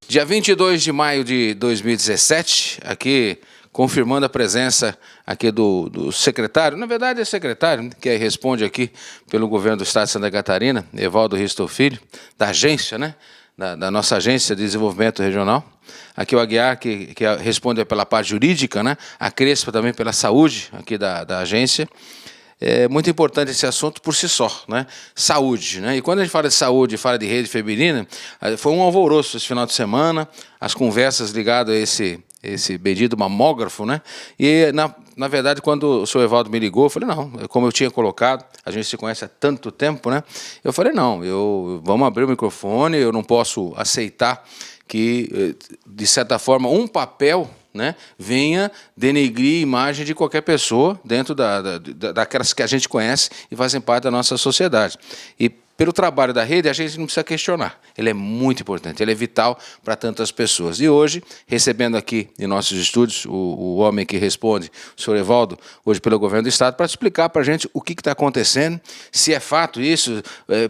Dia 22 de maio de 2017, aqui confirmando a presença aqui do secretário, na verdade é secretário, que responde aqui pelo governo do estado de Santa Catarina, Evaldo Risto Filho, da agência, né? Da nossa agência de desenvolvimento regional. Aqui o Aguiar, que responde pela parte jurídica, né? A Crespa também pela saúde aqui da agência. É muito importante esse assunto por si só, né? Saúde, né? E quando a gente fala de saúde, fala de rede feminina, foi um alvoroço esse final de semana, as conversas ligadas a esse bendito mamógrafo, né? E, na verdade, quando o senhor Evaldo me ligou, eu falei, não, como eu tinha colocado, a gente se conhece há tanto tempo, né? Eu falei, não, vamos abrir o microfone, eu não posso aceitar que, de certa forma, um papel, né, venha denegrir a imagem de qualquer pessoa dentro daquelas que a gente conhece e fazem parte da nossa sociedade. E pelo trabalho da rede, a gente não precisa questionar. Ele é muito importante, ele é vital para tantas pessoas. E hoje, recebendo aqui em nossos estúdios o homem que responde, o senhor Evaldo, hoje pelo governo do estado, para explicar para a gente o que está acontecendo, se é fato isso,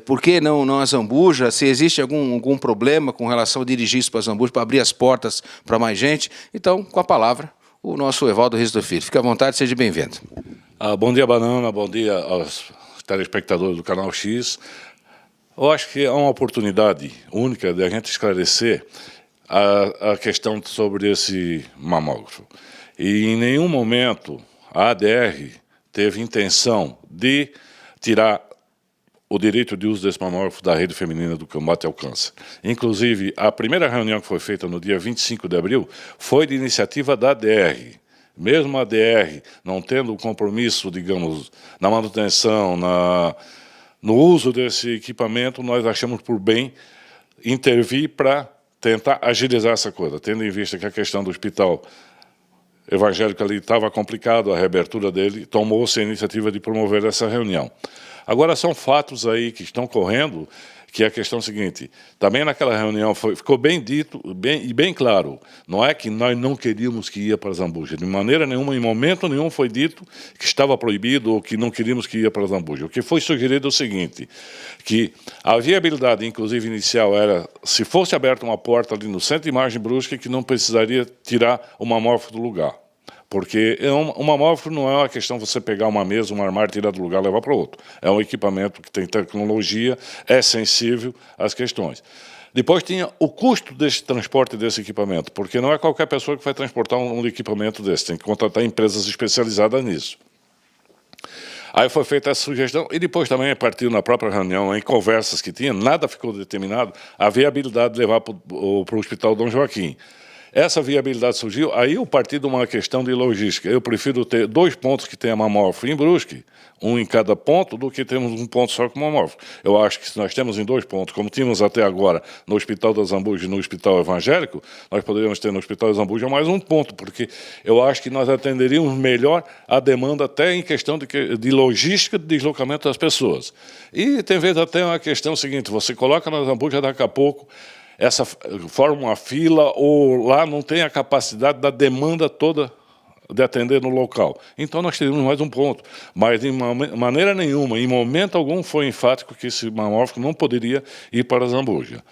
por que não a Zambuja, se existe algum problema com relação a dirigir isso para a Zambuja, para abrir as portas para mais gente. Então, com a palavra, o nosso Evaldo Risto Filho. Fique à vontade, seja bem-vindo. Bom dia, Banana, bom dia aos telespectadores do Canal X. Eu acho que é uma oportunidade única de a gente esclarecer a questão sobre esse mamógrafo. E em nenhum momento a ADR teve intenção de tirar o direito de uso desse mamógrafo da rede feminina do combate ao câncer. Inclusive, a primeira reunião que foi feita no dia 25 de abril foi de iniciativa da ADR. Mesmo a ADR não tendo o compromisso, digamos, na manutenção, no uso desse equipamento, nós achamos por bem intervir para tentar agilizar essa coisa, tendo em vista que a questão do hospital evangélico ali estava complicado, a reabertura dele, tomou-se a iniciativa de promover essa reunião. Agora, são fatos aí que estão correndo, que é a questão seguinte, também naquela reunião ficou bem dito e bem claro, não é que nós não queríamos que ia para Zambuja, de maneira nenhuma, em momento nenhum foi dito que estava proibido ou que não queríamos que ia para Zambuja. O que foi sugerido é o seguinte, que a viabilidade, inclusive inicial, era, se fosse aberta uma porta ali no centro de Margem Brusca, que não precisaria tirar o mamógrafo do lugar. Porque um mamógrafo não é uma questão de você pegar uma mesa, um armário, tirar do lugar e levar para o outro. É um equipamento que tem tecnologia, é sensível às questões. Depois tinha o custo desse transporte desse equipamento, porque não é qualquer pessoa que vai transportar um equipamento desse, tem que contratar empresas especializadas nisso. Aí foi feita essa sugestão, e depois também, a partir da própria reunião, em conversas que tinha, nada ficou determinado, a viabilidade de levar para o Hospital Dom Joaquim. Essa viabilidade surgiu, aí eu parti de uma questão de logística. Eu prefiro ter 2 pontos que tenha mamógrafo em Brusque, um em cada ponto, do que termos um ponto só com mamógrafo. Eu acho que se nós temos em 2 pontos, como tínhamos até agora no Hospital da Zambuja e no Hospital Evangélico, nós poderíamos ter no Hospital da Zambuja mais um ponto, porque eu acho que nós atenderíamos melhor a demanda até em questão de logística de deslocamento das pessoas. E tem vezes até uma questão seguinte, você coloca na Zambuja daqui a pouco, essa forma uma fila ou lá não tem a capacidade da demanda toda de atender no local. Então nós teríamos mais um ponto. Mas de maneira nenhuma, em momento algum, foi enfático que esse mamógrafo não poderia ir para Zambuja.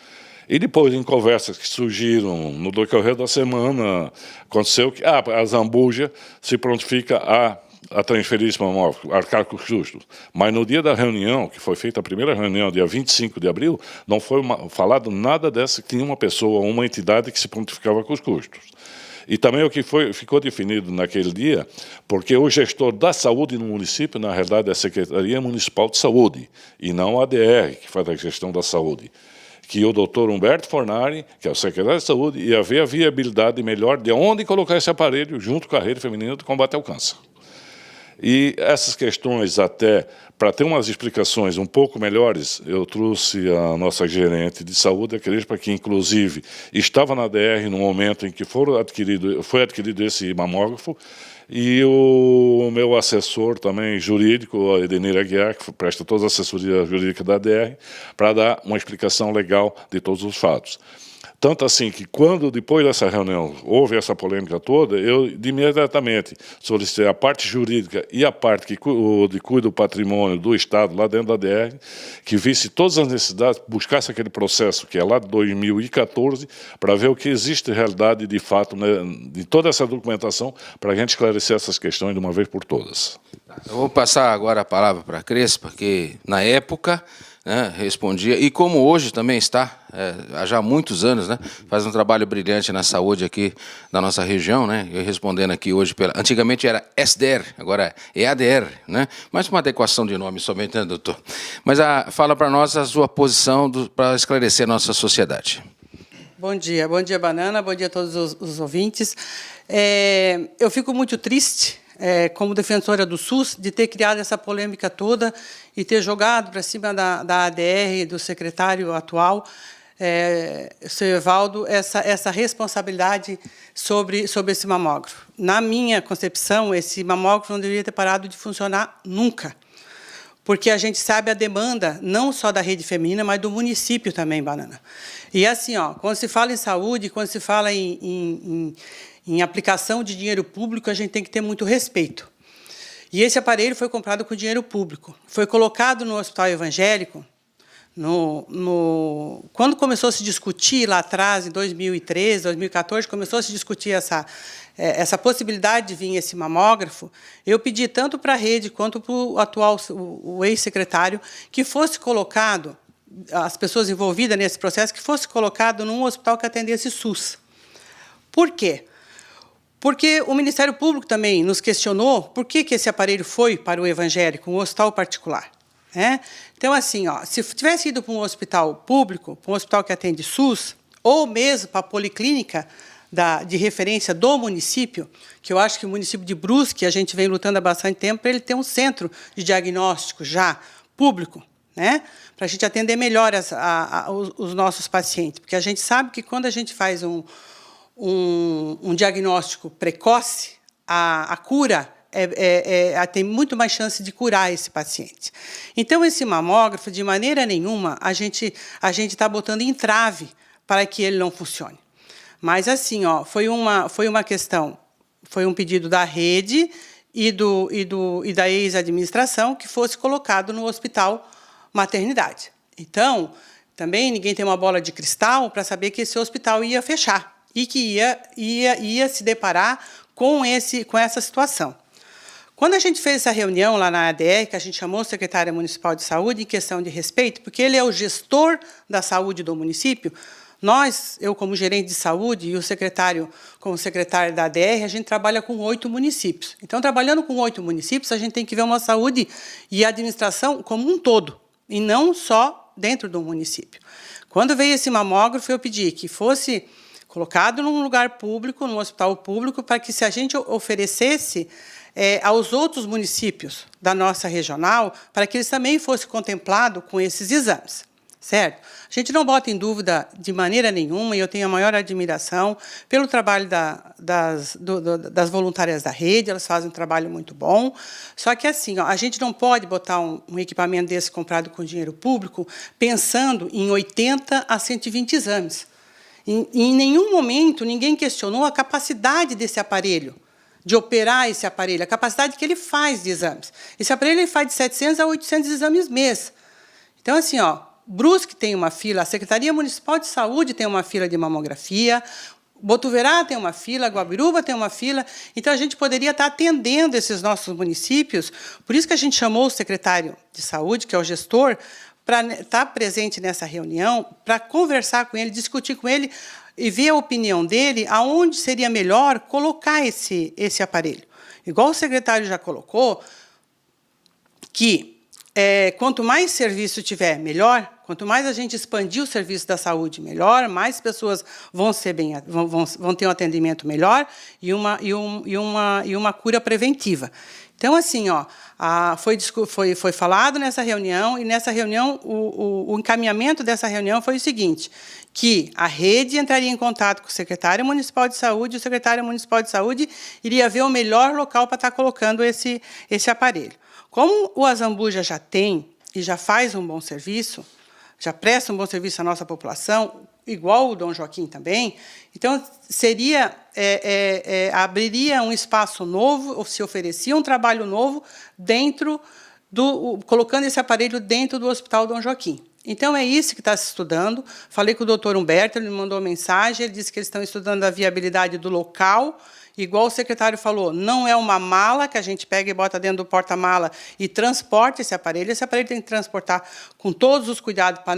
E depois, em conversas que surgiram no decorrer da semana, aconteceu que a Zambuja se prontifica a transferir esse mamógrafo, arcar com os custos. Mas no dia da reunião, que foi feita a primeira reunião, dia 25 de abril, não foi falado nada dessa que tinha uma pessoa, uma entidade que se prontificava com os custos. E também o que ficou definido naquele dia, porque o gestor da saúde no município, na realidade, é a Secretaria Municipal de Saúde, e não a ADR, que faz a gestão da saúde. Que o doutor Humberto Fornari, que é o secretário de saúde, ia ver a viabilidade melhor de onde colocar esse aparelho junto com a rede feminina de combate ao câncer. E essas questões, até para ter umas explicações um pouco melhores, eu trouxe a nossa gerente de saúde, a Crespa, que inclusive estava na DR no momento em que foi adquirido esse mamógrafo, e o meu assessor também jurídico, o Edenir Aguiar, que presta toda a assessoria jurídica da DR, para dar uma explicação legal de todos os fatos. Tanto assim que, quando, depois dessa reunião, houve essa polêmica toda, eu imediatamente solicitei a parte jurídica e a parte que cuida do patrimônio do Estado, lá dentro da ADR, que visse todas as necessidades, buscasse aquele processo, que é lá de 2014, para ver o que existe de realidade, de fato, né, de toda essa documentação, para a gente esclarecer essas questões de uma vez por todas. Eu vou passar agora a palavra para a Crespa, que, na época, né, respondia, e como hoje também está, há já muitos anos, né, faz um trabalho brilhante na saúde aqui da nossa região, né, eu respondendo aqui hoje, antigamente era SDR, agora é ADR, né, mas uma adequação de nome somente, né, doutor? Mas fala para nós a sua posição para esclarecer a nossa sociedade. Bom dia, Banana, bom dia a todos os ouvintes. Eu fico muito triste, como defensora do SUS, de ter criado essa polêmica toda e ter jogado para cima da ADR, do secretário atual, seu Evaldo, essa responsabilidade sobre esse mamógrafo. Na minha concepção, esse mamógrafo não deveria ter parado de funcionar nunca, porque a gente sabe a demanda, não só da rede feminina, mas do município também, Banana. E assim, quando se fala em saúde, quando se fala em aplicação de dinheiro público, a gente tem que ter muito respeito. E esse aparelho foi comprado com dinheiro público. Foi colocado no hospital evangélico. Quando começou a se discutir lá atrás, em 2013, 2014, começou a se discutir essa possibilidade de vir esse mamógrafo, eu pedi tanto para a rede quanto para o atual, o ex-secretário, que fosse colocado, as pessoas envolvidas nesse processo, que fosse colocado num hospital que atendesse SUS. Por quê? Porque o Ministério Público também nos questionou por que esse aparelho foi para o evangélico, um hospital particular. Então, assim, se tivesse ido para um hospital público, para um hospital que atende SUS, ou mesmo para a policlínica de referência do município, que eu acho que o município de Brusque, a gente vem lutando há bastante tempo para ele ter um centro de diagnóstico já público, para a gente atender melhor os nossos pacientes. Porque a gente sabe que quando a gente faz um diagnóstico precoce, a cura tem muito mais chance de curar esse paciente. Então, esse mamógrafo, de maneira nenhuma, a gente está botando entrave para que ele não funcione. Mas, assim, foi uma questão, foi um pedido da rede e da ex-administração que fosse colocado no hospital maternidade. Então, também ninguém tem uma bola de cristal para saber que esse hospital ia fechar e que ia se deparar com essa situação. Quando a gente fez essa reunião lá na ADR, que a gente chamou o secretário municipal de saúde, em questão de respeito, porque ele é o gestor da saúde do município, eu como gerente de saúde e o secretário como secretário da ADR, a gente trabalha com 8 municípios. Então, trabalhando com 8 municípios, a gente tem que ver uma saúde e a administração como um todo, e não só dentro do município. Quando veio esse mamógrafo, eu pedi que fosse colocado num lugar público, num hospital público, para que, se a gente oferecesse aos outros municípios da nossa regional, para que eles também fossem contemplados com esses exames, certo? A gente não bota em dúvida de maneira nenhuma, e eu tenho a maior admiração pelo trabalho das voluntárias da rede, elas fazem um trabalho muito bom, só que, assim, a gente não pode botar um equipamento desse comprado com dinheiro público pensando em 80 a 120 exames. Em nenhum momento ninguém questionou a capacidade desse aparelho, de operar esse aparelho, a capacidade que ele faz de exames. Esse aparelho ele faz de 700 a 800 exames mês. Então, assim, Brusque tem uma fila, a Secretaria Municipal de Saúde tem uma fila de mamografia, Botuverá tem uma fila, Guabiruba tem uma fila. Então, a gente poderia estar atendendo esses nossos municípios. Por isso que a gente chamou o secretário de Saúde, que é o gestor, para estar presente nessa reunião, para conversar com ele, discutir com ele e ver a opinião dele, aonde seria melhor colocar esse aparelho. Igual o secretário já colocou, que quanto mais serviço tiver, melhor. Quanto mais a gente expandir o serviço da saúde, melhor, mais pessoas vão ter um atendimento melhor e uma cura preventiva. Então, assim, foi falado nessa reunião, e nessa reunião, o encaminhamento dessa reunião foi o seguinte, que a rede entraria em contato com o secretário municipal de saúde, e o secretário municipal de saúde iria ver o melhor local para estar colocando esse aparelho. Como o Azambuja já tem e já faz um bom serviço, já presta um bom serviço à nossa população, igual o Dom Joaquim também, então abriria um espaço novo, ou se oferecia um trabalho novo colocando esse aparelho dentro do Hospital Dom Joaquim. Então, é isso que está se estudando. Falei com o doutor Humberto, ele me mandou uma mensagem, ele disse que eles estão estudando a viabilidade do local. Igual o secretário falou, não é uma mala que a gente pega e bota dentro do porta-mala e transporta esse aparelho. Esse aparelho tem que transportar com todos os cuidados para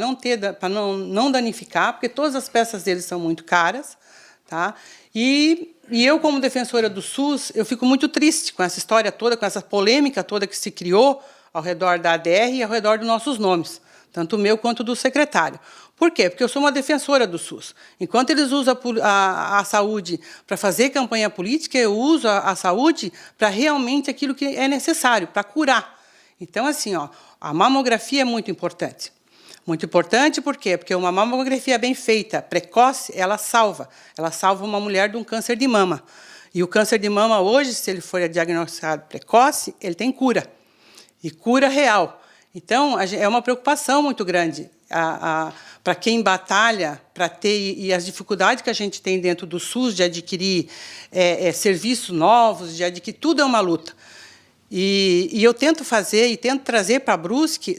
não danificar, porque todas as peças dele são muito caras. Tá? E eu, como defensora do SUS, eu fico muito triste com essa história toda, com essa polêmica toda que se criou ao redor da ADR e ao redor dos nossos nomes, tanto o meu quanto do secretário. Por quê? Porque eu sou uma defensora do SUS. Enquanto eles usam a saúde para fazer campanha política, eu uso a saúde para realmente aquilo que é necessário, para curar. Então, assim, a mamografia é muito importante. Muito importante por quê? Porque uma mamografia bem feita, precoce, ela salva. Ela salva uma mulher de um câncer de mama. E o câncer de mama, hoje, se ele for diagnosticado precoce, ele tem cura. E cura real. Então, é uma preocupação muito grande para quem batalha para ter, e as dificuldades que a gente tem dentro do SUS de adquirir serviços novos, de adquirir, tudo é uma luta. E eu tento fazer e tento trazer para a Brusque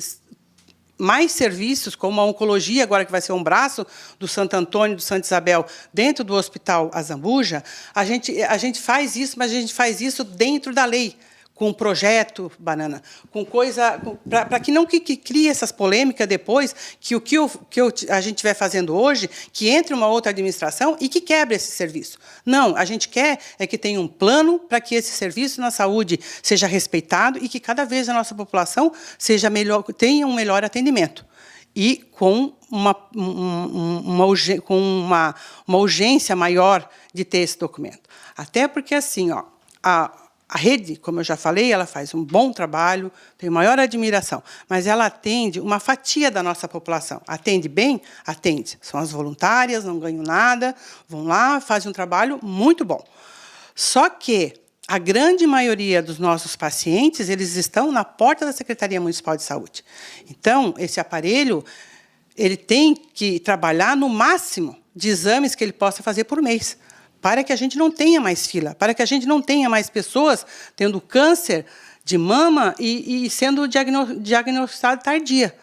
mais serviços, como a oncologia, agora que vai ser um braço do Santo Antônio, do Santa Isabel, dentro do Hospital Azambuja. A gente faz isso, mas a gente faz isso dentro da lei, com projeto, Banana, com coisa, para que não crie essas polêmicas depois, que a gente vai fazendo hoje, que entre uma outra administração e que quebre esse serviço. Não, a gente quer que tenha um plano para que esse serviço na saúde seja respeitado e que cada vez a nossa população tenha um melhor atendimento. E com uma urgência maior de ter esse documento. Até porque, assim, a rede, como eu já falei, ela faz um bom trabalho, tenho maior admiração, mas ela atende uma fatia da nossa população. Atende bem? Atende. São as voluntárias, não ganham nada, vão lá, fazem um trabalho muito bom. Só que a grande maioria dos nossos pacientes, eles estão na porta da Secretaria Municipal de Saúde. Então, esse aparelho, ele tem que trabalhar no máximo de exames que ele possa fazer por mês, para que a gente não tenha mais fila, para que a gente não tenha mais pessoas tendo câncer de mama e sendo diagnosticado tardia.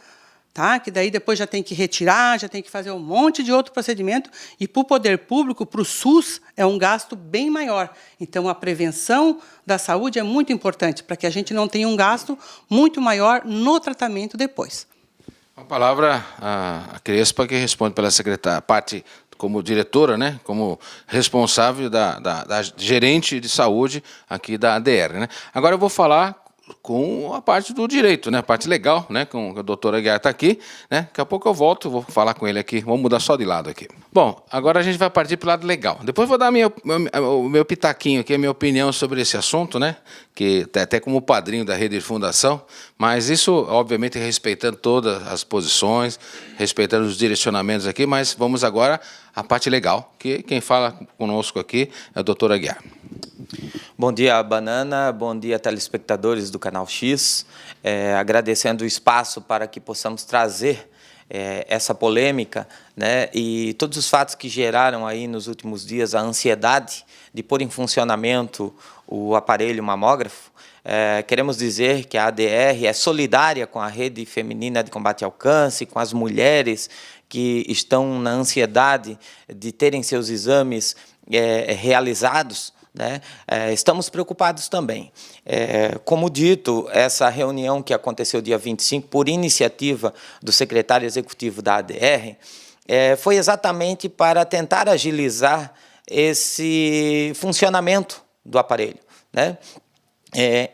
Tá? Que daí depois já tem que retirar, já tem que fazer um monte de outro procedimento, e para o poder público, para o SUS, é um gasto bem maior. Então, a prevenção da saúde é muito importante, para que a gente não tenha um gasto muito maior no tratamento depois. A palavra a Crespa, que responde pela secretária, parte como diretora, né, como responsável da gerente de saúde aqui da ADR. Né? Agora eu vou falar com a parte do direito, né, a parte legal, né, com a doutora Aguiar está aqui, né, daqui a pouco eu volto, vou falar com ele aqui, vamos mudar só de lado aqui. Bom, agora a gente vai partir para o lado legal. Depois vou dar o meu pitaquinho aqui, a minha opinião sobre esse assunto, né, que até como padrinho da rede de fundação, mas isso, obviamente, respeitando todas as posições, respeitando os direcionamentos aqui, mas vamos agora à parte legal, que quem fala conosco aqui é a doutora Aguiar. Bom dia, Banana. Bom dia, telespectadores do Canal X. Agradecendo o espaço para que possamos trazer essa polêmica, né, e todos os fatos que geraram aí nos últimos dias a ansiedade de pôr em funcionamento o aparelho mamógrafo. Queremos dizer que a ADR é solidária com a Rede Feminina de Combate ao Câncer, com as mulheres que estão na ansiedade de terem seus exames realizados. Né? Estamos preocupados também. Como dito, essa reunião que aconteceu dia 25, por iniciativa do secretário executivo da ADR, foi exatamente para tentar agilizar esse funcionamento do aparelho. Né?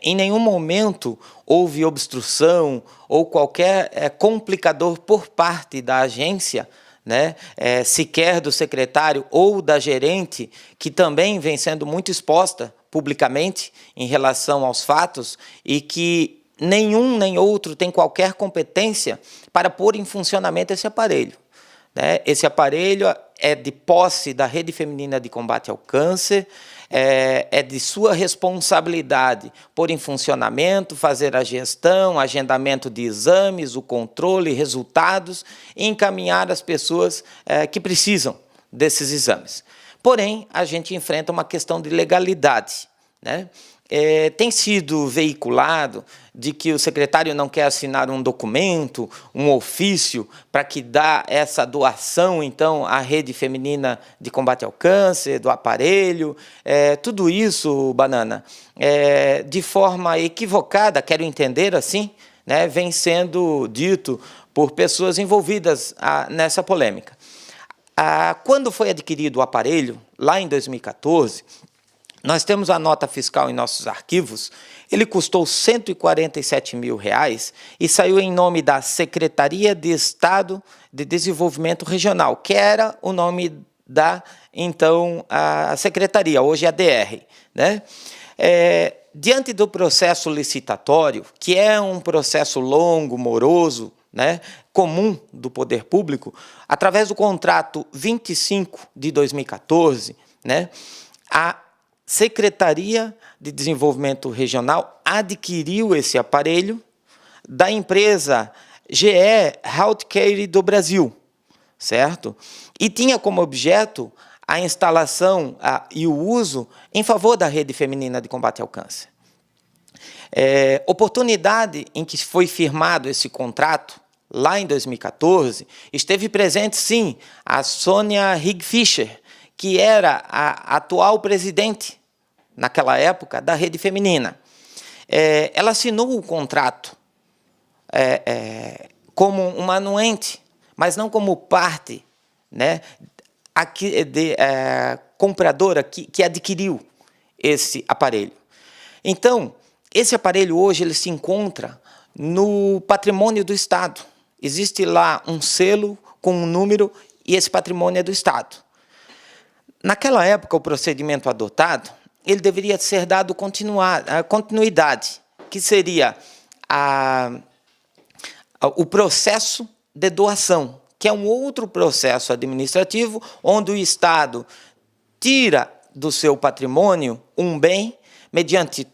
Em nenhum momento houve obstrução ou qualquer complicador por parte da agência, né, sequer do secretário ou da gerente, que também vem sendo muito exposta publicamente em relação aos fatos e que nenhum nem outro tem qualquer competência para pôr em funcionamento esse aparelho. Né? Esse aparelho é de posse da Rede Feminina de Combate ao Câncer, é de sua responsabilidade pôr em funcionamento, fazer a gestão, agendamento de exames, o controle, resultados e encaminhar as pessoas que precisam desses exames. Porém, a gente enfrenta uma questão de legalidade, né? Tem sido veiculado de que o secretário não quer assinar um documento, um ofício, para que dá essa doação, então, à Rede Feminina de Combate ao Câncer, do aparelho. Tudo isso, Banana, de forma equivocada, quero entender assim, né, vem sendo dito por pessoas envolvidas nessa polêmica. Quando foi adquirido o aparelho, lá em 2014, nós temos a nota fiscal em nossos arquivos, ele custou R$ 147 mil e saiu em nome da Secretaria de Estado de Desenvolvimento Regional, que era o nome da, então, a secretaria, hoje é a DR, né? Diante do processo licitatório, que é um processo longo, moroso, né, comum do poder público, através do contrato 25 de 2014, né, a Secretaria de Desenvolvimento Regional adquiriu esse aparelho da empresa GE Healthcare do Brasil, certo? E tinha como objeto a instalação e o uso em favor da Rede Feminina de Combate ao Câncer. Oportunidade em que foi firmado esse contrato, lá em 2014, esteve presente, sim, a Sônia Hig Fischer, que era a atual presidente, naquela época, da Rede Feminina. Ela assinou o contrato como uma anuente, mas não como parte, né, compradora que adquiriu esse aparelho. Então, esse aparelho hoje ele se encontra no patrimônio do Estado. Existe lá um selo com um número e esse patrimônio é do Estado. Naquela época, o procedimento adotado, ele deveria ser dado continuidade, que seria o processo de doação, que é um outro processo administrativo, onde o Estado tira do seu patrimônio um bem, mediante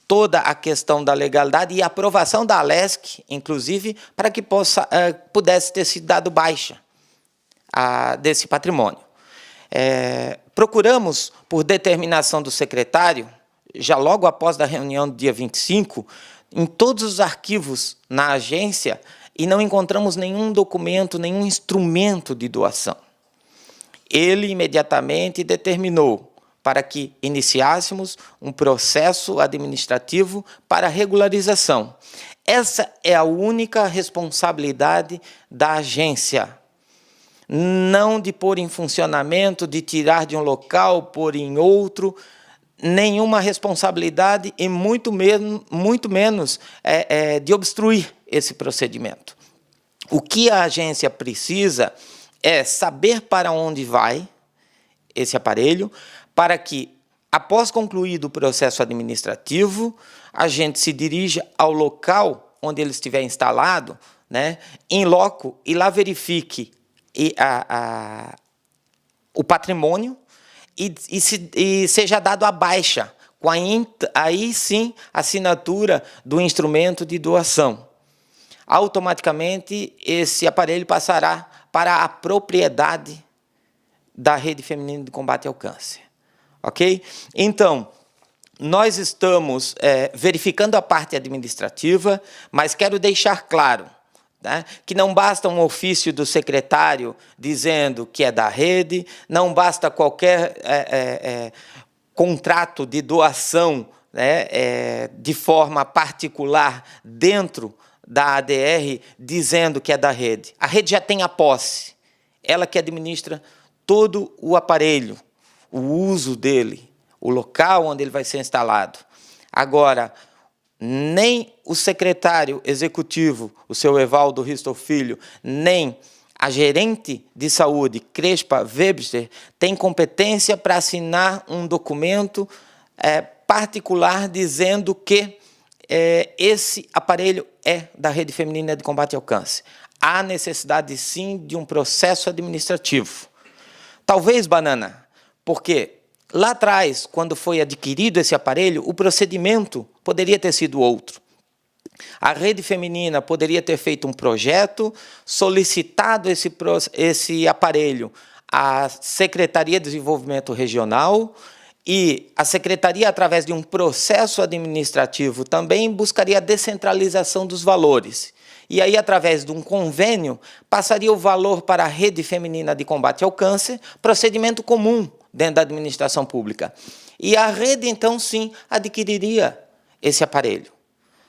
toda a questão da legalidade e aprovação da Alesc, inclusive, para que pudesse ter sido dado baixa desse patrimônio. Procuramos, por determinação do secretário, já logo após a reunião do dia 25, em todos os arquivos na agência, e não encontramos nenhum documento, nenhum instrumento de doação. Ele imediatamente determinou para que iniciássemos um processo administrativo para regularização. Essa é a única responsabilidade da agência. Não de pôr em funcionamento, de tirar de um local, pôr em outro, nenhuma responsabilidade e muito menos de obstruir esse procedimento. O que a agência precisa é saber para onde vai esse aparelho, para que, após concluído o processo administrativo, a gente se dirija ao local onde ele estiver instalado, né, em loco, e lá verifique o patrimônio e seja dado a baixa, com aí sim a assinatura do instrumento de doação. Automaticamente, esse aparelho passará para a propriedade da Rede Feminina de Combate ao Câncer. Ok? Então, nós estamos verificando a parte administrativa, mas quero deixar claro, né, que não basta um ofício do secretário dizendo que é da rede, não basta qualquer contrato de doação, né, de forma particular dentro da ADR dizendo que é da rede. A rede já tem a posse, ela que administra todo o aparelho, o uso dele, o local onde ele vai ser instalado. Agora, nem o secretário executivo, o seu Evaldo Risto Filho, nem a gerente de saúde, Crespa Webster, tem competência para assinar um documento particular dizendo que esse aparelho é da Rede Feminina de Combate ao Câncer. Há necessidade, sim, de um processo administrativo. Talvez, Banana, porque lá atrás, quando foi adquirido esse aparelho, o procedimento poderia ter sido outro. A Rede Feminina poderia ter feito um projeto, solicitado esse aparelho à Secretaria de Desenvolvimento Regional, e a Secretaria, através de um processo administrativo, também buscaria a descentralização dos valores. E aí, através de um convênio, passaria o valor para a Rede Feminina de Combate ao Câncer, procedimento comum dentro da administração pública. E a rede, então, sim, adquiriria esse aparelho,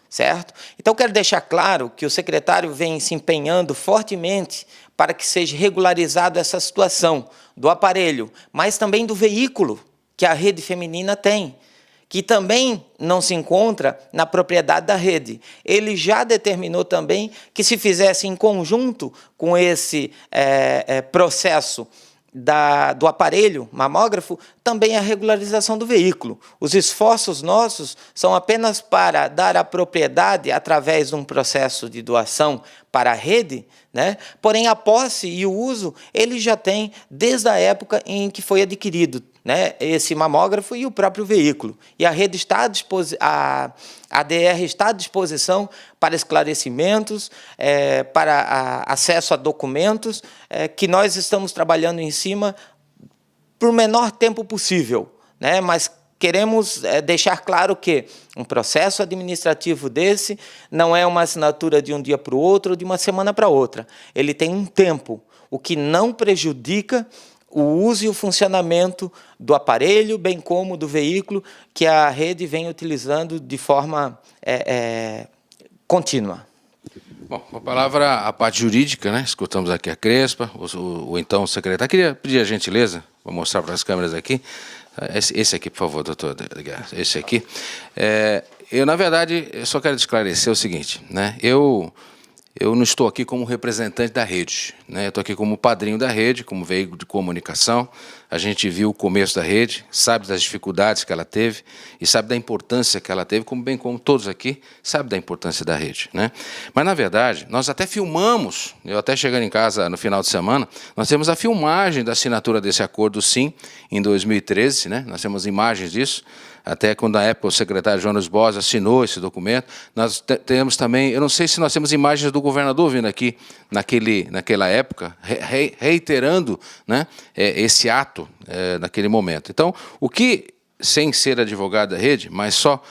certo? Então, quero deixar claro que o secretário vem se empenhando fortemente para que seja regularizada essa situação do aparelho, mas também do veículo que a Rede Feminina tem, que também não se encontra na propriedade da rede. Ele já determinou também que se fizesse em conjunto com esse processo do aparelho mamógrafo, também a regularização do veículo. Os esforços nossos são apenas para dar a propriedade através de um processo de doação para a rede, né? Porém, a posse e o uso ele já tem desde a época em que foi adquirido, né, esse mamógrafo e o próprio veículo. E a rede está à disposição, a DR está à disposição para esclarecimentos, para acesso a documentos, que nós estamos trabalhando em cima por menor tempo possível, né, mas queremos deixar claro que um processo administrativo desse não é uma assinatura de um dia para o outro ou de uma semana para outra. Ele tem um tempo, o que não prejudica o uso e o funcionamento do aparelho, bem como do veículo que a rede vem utilizando de forma contínua. Bom, a palavra, a parte jurídica, né? Escutamos aqui a Crespa, o então secretário. Queria pedir a gentileza, vou mostrar para as câmeras aqui. Esse aqui, por favor, doutor. Esse aqui. Na verdade, eu só quero esclarecer o seguinte, né? Eu não estou aqui como representante da rede, né? Eu estou aqui como padrinho da rede, como veículo de comunicação. A gente viu o começo da rede, sabe das dificuldades que ela teve e sabe da importância que ela teve, bem como todos aqui sabem da importância da rede, né? Mas, na verdade, nós até filmamos, eu até chegando em casa no final de semana, nós temos a filmagem da assinatura desse acordo, sim, em 2013, né? Nós temos imagens disso. Até quando, na época, o secretário Jonas Bosch assinou esse documento. Nós temos também, eu não sei se nós temos imagens do governador vindo aqui naquela época, reiterando, né, esse ato naquele momento. Então, o que, sem ser advogado da rede, mas só,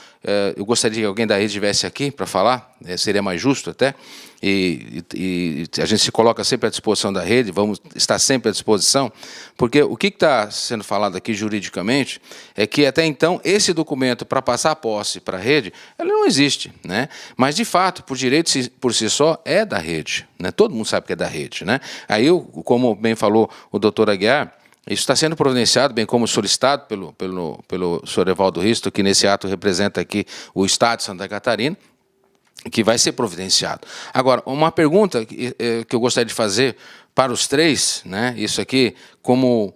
eu gostaria que alguém da rede estivesse aqui para falar, seria mais justo até, e a gente se coloca sempre à disposição da rede, vamos estar sempre à disposição, porque o que está sendo falado aqui juridicamente é que até então esse documento para passar a posse para a rede, ele não existe, né? Mas de fato, por direito por si só, é da rede, né? Todo mundo sabe que é da rede, né? Aí, como bem falou o doutor Aguiar, isso está sendo providenciado, bem como solicitado pelo senhor Evaldo Risto, que nesse ato representa aqui o Estado de Santa Catarina, que vai ser providenciado. Agora, uma pergunta que eu gostaria de fazer para os três, né? Isso aqui, como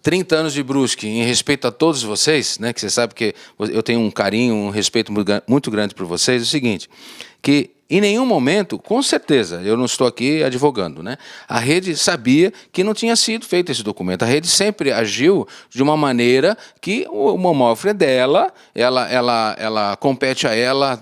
30 anos de Brusque, em respeito a todos vocês, né? Que você sabe que eu tenho um carinho, um respeito muito grande por vocês, é o seguinte, que em nenhum momento, com certeza, eu não estou aqui advogando, né? A rede sabia que não tinha sido feito esse documento. A rede sempre agiu de uma maneira que o mamógrafo é dela, ela compete a ela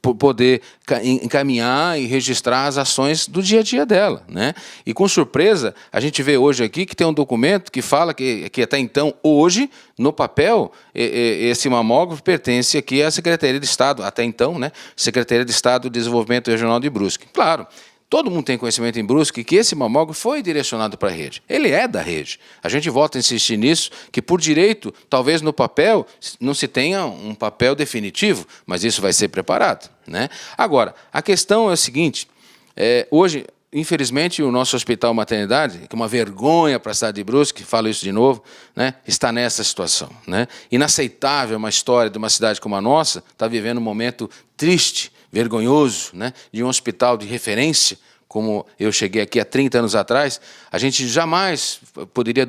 poder encaminhar e registrar as ações do dia a dia dela, né? E com surpresa, a gente vê hoje aqui que tem um documento que fala que até então, hoje, no papel, esse mamógrafo pertence aqui à Secretaria de Estado, até então, né? Secretaria de Estado do Desenvolvimento Regional de Brusque. Claro, todo mundo tem conhecimento em Brusque que esse mamógrafo foi direcionado para a rede. Ele é da rede. A gente volta a insistir nisso, que por direito, talvez no papel, não se tenha um papel definitivo, mas isso vai ser preparado, né? Agora, a questão é a seguinte, hoje, infelizmente, o nosso hospital maternidade, que é uma vergonha para a cidade de Brusque, falo isso de novo, né, está nessa situação, né? Inaceitável uma história de uma cidade como a nossa, está vivendo um momento triste, vergonhoso, né, de um hospital de referência, como eu cheguei aqui há 30 anos atrás, a gente jamais poderia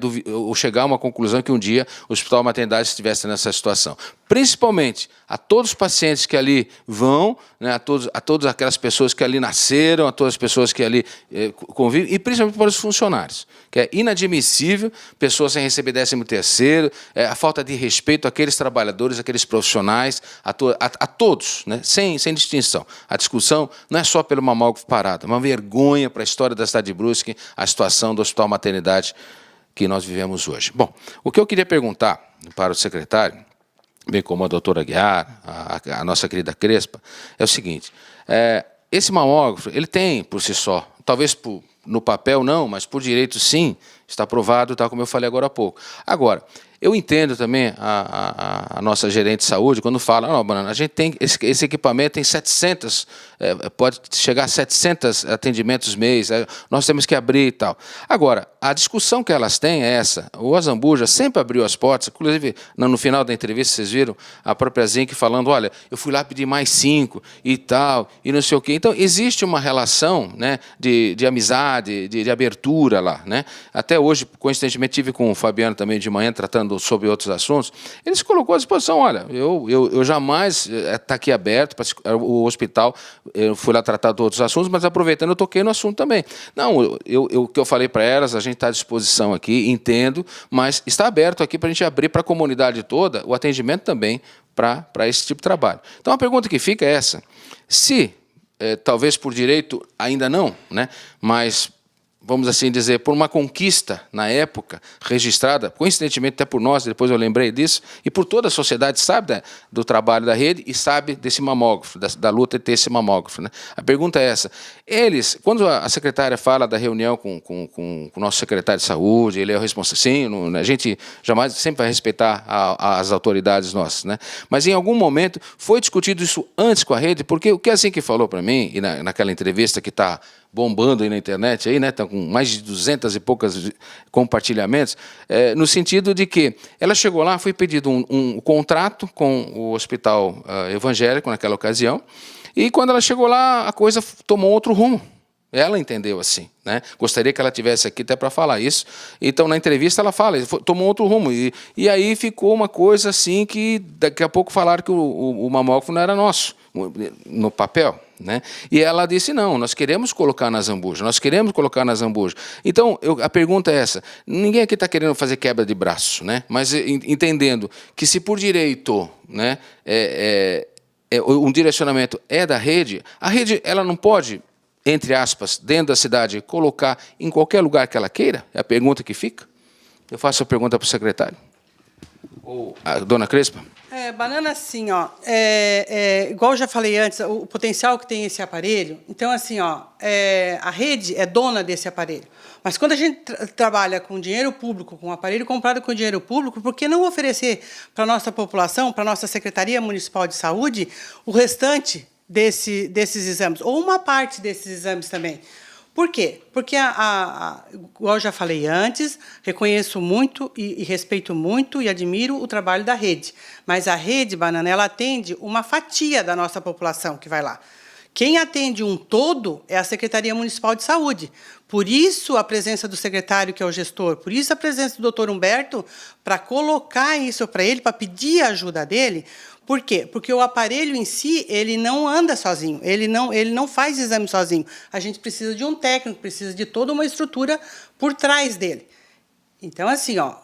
chegar a uma conclusão que um dia o hospital maternidade estivesse nessa situação. principalmente a todos os pacientes que ali vão, né, a todas aquelas pessoas que ali nasceram, a todas as pessoas que ali convivem, e principalmente para os funcionários, que é inadmissível pessoas sem receber 13º, a falta de respeito àqueles trabalhadores, àqueles profissionais, a todos, né, sem distinção. A discussão não é só pelo mamógrafo parado, é uma vergonha para a história da cidade de Brusque, a situação do Hospital Maternidade que nós vivemos hoje. Bom, o que eu queria perguntar para o secretário, bem como a doutora Aguiar, a nossa querida Crespa, é o seguinte, esse mamógrafo, ele tem por si só, talvez no papel não, mas por direito sim, está aprovado, tal como eu falei agora há pouco. Agora, eu entendo também a nossa gerente de saúde quando fala, não, Banana, a gente tem esse equipamento tem 700, pode chegar a 700 atendimentos mês, nós temos que abrir e tal. Agora, a discussão que elas têm é essa, o Azambuja sempre abriu as portas, inclusive no final da entrevista vocês viram a própria Zinc falando, olha, eu fui lá pedir mais 5 e tal, e não sei o quê. Então, existe uma relação, né, de amizade, de abertura lá, né? Até hoje, coincidentemente, tive com o Fabiano também de manhã, tratando sobre outros assuntos, ele se colocou à disposição, olha, eu jamais está aqui aberto, o hospital, eu fui lá tratar de outros assuntos, mas aproveitando, eu toquei no assunto também. Não, o que eu falei para elas, a gente está à disposição aqui, entendo, mas está aberto aqui para a gente abrir para a comunidade toda o atendimento também para esse tipo de trabalho. Então, a pergunta que fica é essa, se, talvez por direito ainda não, né, mas vamos assim dizer, por uma conquista na época, registrada, coincidentemente até por nós, depois eu lembrei disso, e por toda a sociedade sabe, né, do trabalho da rede e sabe desse mamógrafo, da luta de ter esse mamógrafo, né? A pergunta é essa, eles, quando a secretária fala da reunião com o nosso secretário de saúde, ele é o responsável, sim, a gente jamais, sempre vai respeitar as autoridades nossas, né? Mas em algum momento foi discutido isso antes com a rede, porque o que a Zinc falou para mim, e naquela entrevista que está bombando aí na internet, aí, né, tá com mais de 200 e poucas compartilhamentos, no sentido de que ela chegou lá, foi pedido um contrato com o hospital evangélico naquela ocasião, e quando ela chegou lá, a coisa tomou outro rumo. Ela entendeu assim, né? Gostaria que ela tivesse aqui até para falar isso. Então, na entrevista, ela fala, tomou outro rumo. E aí ficou uma coisa assim que daqui a pouco falaram que o mamógrafo não era nosso, no papel, né? E ela disse, não, nós queremos colocar na Azambuja, nós queremos colocar na Azambuja. Então, a pergunta é essa, ninguém aqui está querendo fazer quebra de braço, né? Mas entendendo que se por direito, né, um direcionamento é da rede, a rede ela não pode, entre aspas, dentro da cidade, colocar em qualquer lugar que ela queira? É a pergunta que fica. Eu faço a pergunta para o secretário. Ou a dona Crespa? Banana, assim, ó, igual eu já falei antes, o potencial que tem esse aparelho, então, assim, ó, a rede é dona desse aparelho. Mas quando a gente trabalha com dinheiro público, com um aparelho comprado com dinheiro público, por que não oferecer para a nossa população, para a nossa Secretaria Municipal de Saúde, o restante desses exames, ou uma parte desses exames também? Por quê? Porque, igual eu já falei antes, reconheço muito e respeito muito e admiro o trabalho da rede. Mas a rede, Banana, ela atende uma fatia da nossa população que vai lá. Quem atende um todo é a Secretaria Municipal de Saúde. Por isso, a presença do secretário, que é o gestor, por isso a presença do doutor Humberto, para colocar isso para ele, para pedir a ajuda dele. Por quê? Porque o aparelho em si, ele não anda sozinho, ele não faz exame sozinho. A gente precisa de um técnico, precisa de toda uma estrutura por trás dele. Então, assim, ó,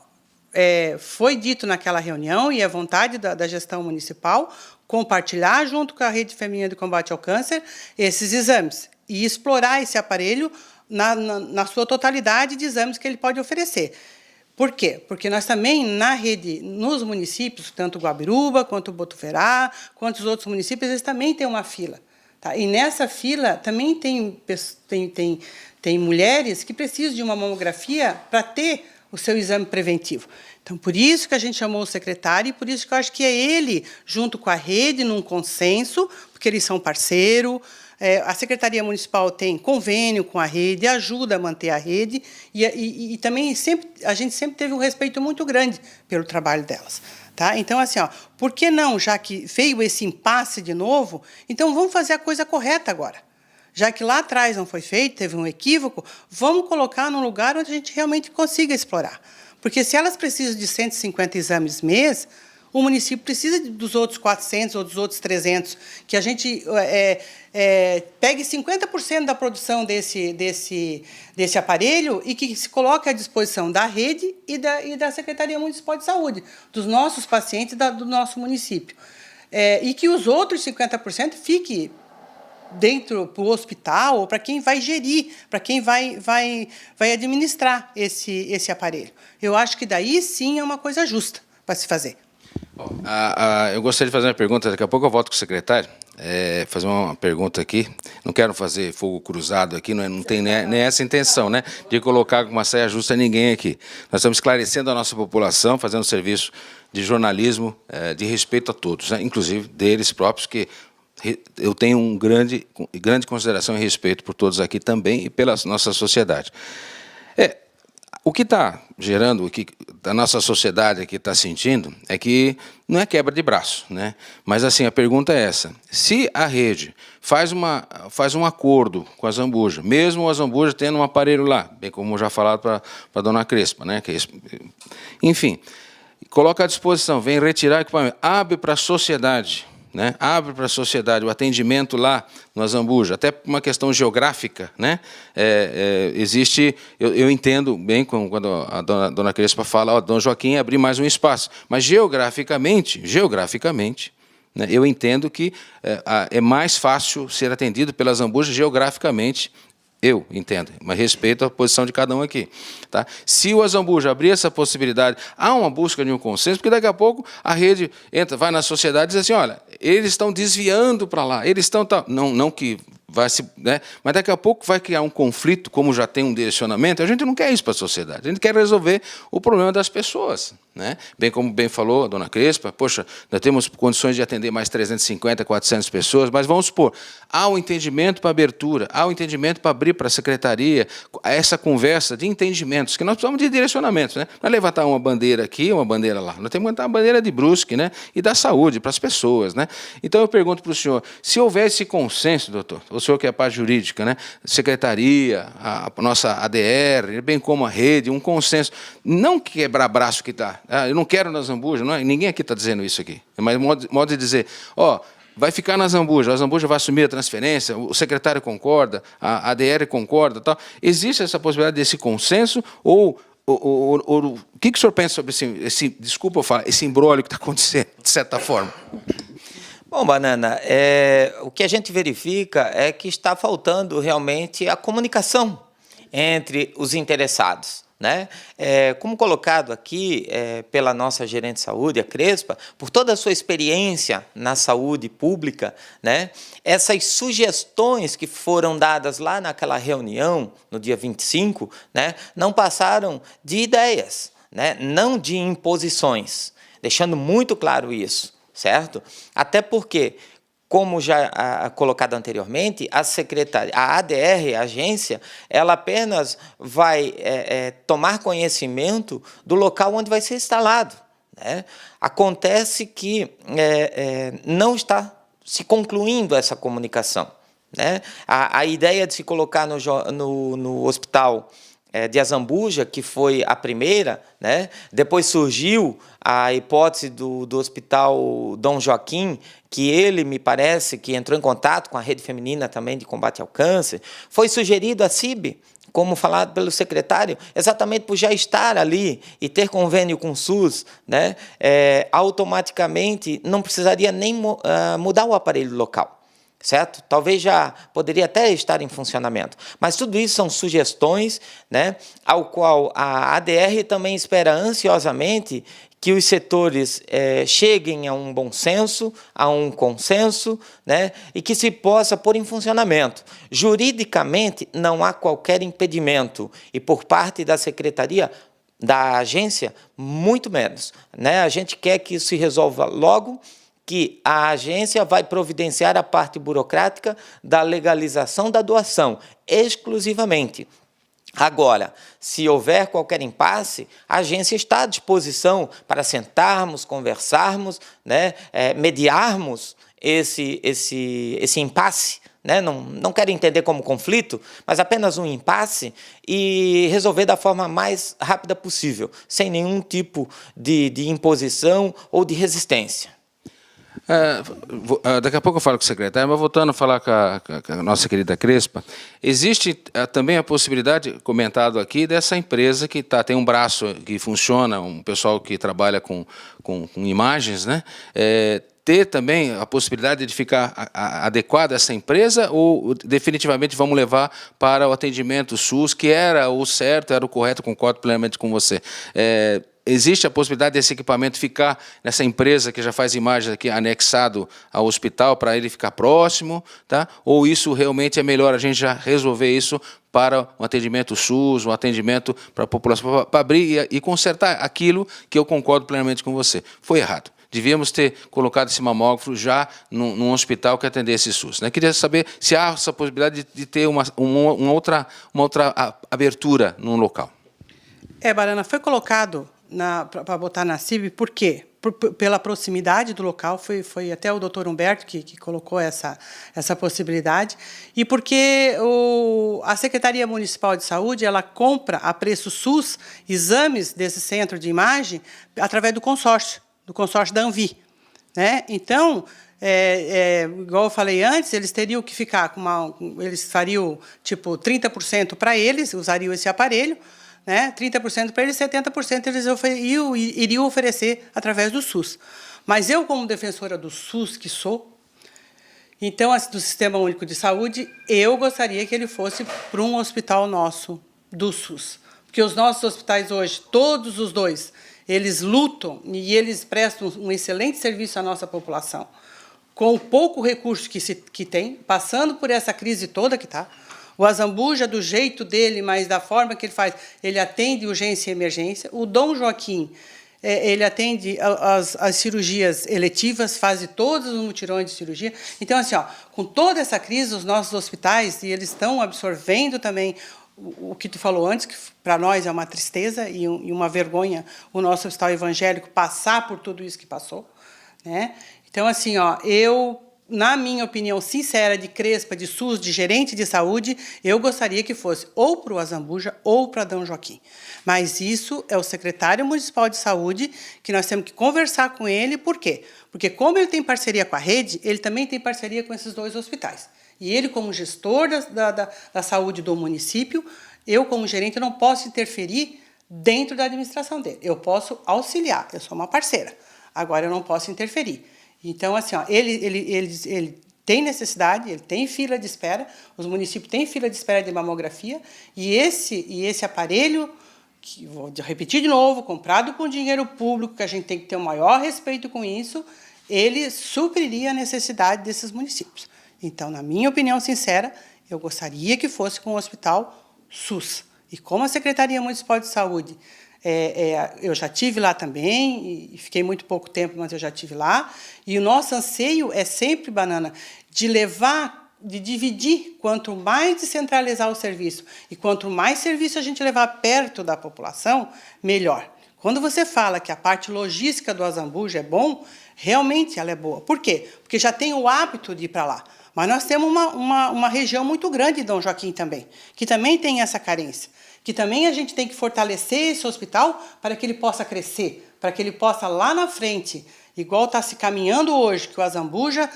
foi dito naquela reunião, e é vontade da gestão municipal, compartilhar junto com a Rede Feminina de Combate ao Câncer esses exames e explorar esse aparelho na sua totalidade de exames que ele pode oferecer. Por quê? Porque nós também, na rede, nos municípios, tanto Guabiruba, quanto Botuverá, quanto os outros municípios, eles também têm uma fila. Tá? E nessa fila também tem mulheres que precisam de uma mamografia para ter o seu exame preventivo. Então, por isso que a gente chamou o secretário, e por isso que eu acho que é ele, junto com a rede, num consenso, porque eles são parceiro. A Secretaria Municipal tem convênio com a rede, ajuda a manter a rede, e também a gente sempre teve um respeito muito grande pelo trabalho delas. Tá? Então, assim, ó, por que não, já que veio esse impasse de novo, então vamos fazer a coisa correta agora. Já que lá atrás não foi feito, teve um equívoco, vamos colocar num lugar onde a gente realmente consiga explorar. Porque se elas precisam de 150 exames mês, o município precisa dos outros 400 ou dos outros 300, que a gente pegue 50% da produção desse aparelho e que se coloque à disposição da rede e da Secretaria Municipal de Saúde, dos nossos pacientes do nosso município. E que os outros 50% fique dentro para o hospital ou para quem vai gerir, para quem vai administrar esse aparelho. Eu acho que daí sim é uma coisa justa para se fazer. Eu gostaria de fazer uma pergunta, daqui a pouco eu volto com o secretário, fazer uma pergunta aqui. Não quero fazer fogo cruzado aqui, não tem nem essa intenção, né, de colocar uma saia justa a ninguém aqui. Nós estamos esclarecendo a nossa população, fazendo um serviço de jornalismo de respeito a todos, né, inclusive deles próprios, que eu tenho grande consideração e respeito por todos aqui também e pela nossa sociedade. O que está gerando, o que a nossa sociedade aqui está sentindo, é que não é quebra de braço, né? Mas assim, a pergunta é essa: se a rede faz um acordo com a Zambuja, mesmo a Zambuja tendo um aparelho lá, bem como já falado para a dona Crespa, né? Enfim, coloca à disposição, vem retirar equipamento, abre para a sociedade, né? Abre para a sociedade o atendimento lá no Zambuja, até por uma questão geográfica, né? Existe, eu entendo bem quando a dona Crespa fala, Dom Joaquim, abrir mais um espaço, mas geograficamente, né, eu entendo que é mais fácil ser atendido pela Zambuja geograficamente. Eu entendo, mas respeito a posição de cada um aqui. Tá? Se o Azambuja abrir essa possibilidade, há uma busca de um consenso, porque daqui a pouco a rede vai na sociedade e diz assim, olha, eles estão desviando para lá, eles estão... Não que vai se... Né? Mas daqui a pouco vai criar um conflito, como já tem um direcionamento, a gente não quer isso para a sociedade, a gente quer resolver o problema das pessoas. Né? Bem como bem falou a dona Crespa, poxa, nós temos condições de atender mais 350, 400 pessoas, mas vamos supor, há um entendimento para abertura, há um entendimento para abrir para a secretaria, essa conversa de entendimentos, que nós precisamos de direcionamentos, né? Não é levantar uma bandeira aqui, uma bandeira lá, nós temos que levantar uma bandeira de Brusque, né? E da saúde para as pessoas, né? Então eu pergunto para o senhor, se houver esse consenso, doutor, o senhor que é a parte jurídica, né? Secretaria, a nossa ADR, bem como a rede, um consenso, não quebrar braço que está, eu não quero na Zambuja, ninguém aqui está dizendo isso aqui, mas modo de dizer, vai ficar na Zambuja, a Zambuja vai assumir a transferência, o secretário concorda, a ADR concorda, tal. Existe essa possibilidade desse consenso ou o que o senhor pensa sobre desculpa eu falar, esse imbróglio que está acontecendo, de certa forma? Bom, Banana, o que a gente verifica é que está faltando realmente a comunicação entre os interessados. Né? Como colocado aqui pela nossa gerente de saúde, a Crespa, por toda a sua experiência na saúde pública, né? Essas sugestões que foram dadas lá naquela reunião, no dia 25, né? Não passaram de ideias, né? Não de imposições, deixando muito claro isso, certo? Até porque, como já colocado anteriormente, a secretaria, a ADR, a agência, ela apenas vai tomar conhecimento do local onde vai ser instalado. Né? Acontece que não está se concluindo essa comunicação. Né? A ideia de se colocar no hospital de Azambuja, que foi a primeira, né? Depois surgiu a hipótese do Hospital Dom Joaquim, que ele, me parece, que entrou em contato com a rede feminina também de combate ao câncer. Foi sugerido a CIB, como falado pelo secretário, exatamente por já estar ali e ter convênio com o SUS, né? Automaticamente não precisaria nem mudar o aparelho local. Certo? Talvez já poderia até estar em funcionamento. Mas tudo isso são sugestões, né, ao qual a ADR também espera ansiosamente que os setores cheguem a um bom senso, a um consenso, né, e que se possa pôr em funcionamento. Juridicamente, não há qualquer impedimento. E por parte da secretaria, da agência, muito menos. Né? A gente quer que isso se resolva logo, que a agência vai providenciar a parte burocrática da legalização da doação, exclusivamente. Agora, se houver qualquer impasse, a agência está à disposição para sentarmos, conversarmos, né, mediarmos esse impasse, né? Não quero entender como conflito, mas apenas um impasse, e resolver da forma mais rápida possível, sem nenhum tipo de imposição ou de resistência. Daqui a pouco eu falo com o secretário, mas voltando a falar com a nossa querida Crespa, existe também a possibilidade, comentado aqui, dessa empresa que tem um braço que funciona, um pessoal que trabalha com imagens, né? Ter também a possibilidade de ficar adequada a essa empresa, ou definitivamente vamos levar para o atendimento SUS, que era o certo, era o correto, concordo plenamente com você. Existe a possibilidade desse equipamento ficar nessa empresa que já faz imagens aqui anexado ao hospital para ele ficar próximo, tá? Ou isso realmente é melhor a gente já resolver isso para um atendimento SUS, um atendimento para a população, para abrir e consertar aquilo que eu concordo plenamente com você. Foi errado. Devíamos ter colocado esse mamógrafo já num hospital que atendesse SUS, né? Queria saber se há essa possibilidade de ter uma outra abertura num local. Banana, foi colocado para botar na CIB, por quê? Pela proximidade do local, foi até o doutor Humberto que colocou essa possibilidade, e porque a Secretaria Municipal de Saúde ela compra a preço SUS exames desse centro de imagem através do consórcio da Anvi, né? Então, igual eu falei antes, eles teriam que ficar eles fariam tipo 30% para eles, usariam esse aparelho, né? 30% para eles, 70% eles iriam oferecer através do SUS. Mas eu, como defensora do SUS que sou, então, do Sistema Único de Saúde, eu gostaria que ele fosse para um hospital nosso, do SUS. Porque os nossos hospitais hoje, todos os dois, eles lutam e eles prestam um excelente serviço à nossa população, com o pouco recurso que tem, passando por essa crise toda que está. O Azambuja, do jeito dele, mas da forma que ele faz, ele atende urgência e emergência. O Dom Joaquim, ele atende as cirurgias eletivas, faz todos os mutirões de cirurgia. Então, assim, com toda essa crise, os nossos hospitais, e eles estão absorvendo também o que tu falou antes, que para nós é uma tristeza e uma vergonha o nosso hospital evangélico passar por tudo isso que passou, né? Então, assim, eu, na minha opinião sincera, de Crespa, de SUS, de gerente de saúde, eu gostaria que fosse ou para o Azambuja ou para Dom Joaquim. Mas isso é o secretário municipal de saúde que nós temos que conversar com ele. Por quê? Porque como ele tem parceria com a rede, ele também tem parceria com esses dois hospitais. E ele, como gestor da saúde do município, eu, como gerente, não posso interferir dentro da administração dele. Eu posso auxiliar, eu sou uma parceira. Agora, eu não posso interferir. Então, assim, ele tem necessidade, ele tem fila de espera, os municípios têm fila de espera de mamografia, e esse aparelho, que vou repetir de novo, comprado com dinheiro público, que a gente tem que ter o maior respeito com isso, ele supriria a necessidade desses municípios. Então, na minha opinião sincera, eu gostaria que fosse com o hospital SUS. E como a Secretaria Municipal de Saúde, eu já estive lá também, e fiquei muito pouco tempo, mas eu já estive lá, e o nosso anseio é sempre, Banana, de dividir, quanto mais descentralizar o serviço, e quanto mais serviço a gente levar perto da população, melhor. Quando você fala que a parte logística do Azambuja é bom, realmente ela é boa. Por quê? Porque já tem o hábito de ir para lá. Mas nós temos uma região muito grande de Dom Joaquim também, que também tem essa carência, que também a gente tem que fortalecer esse hospital para que ele possa crescer, para que ele possa lá na frente, igual está se caminhando hoje, que o Azambuja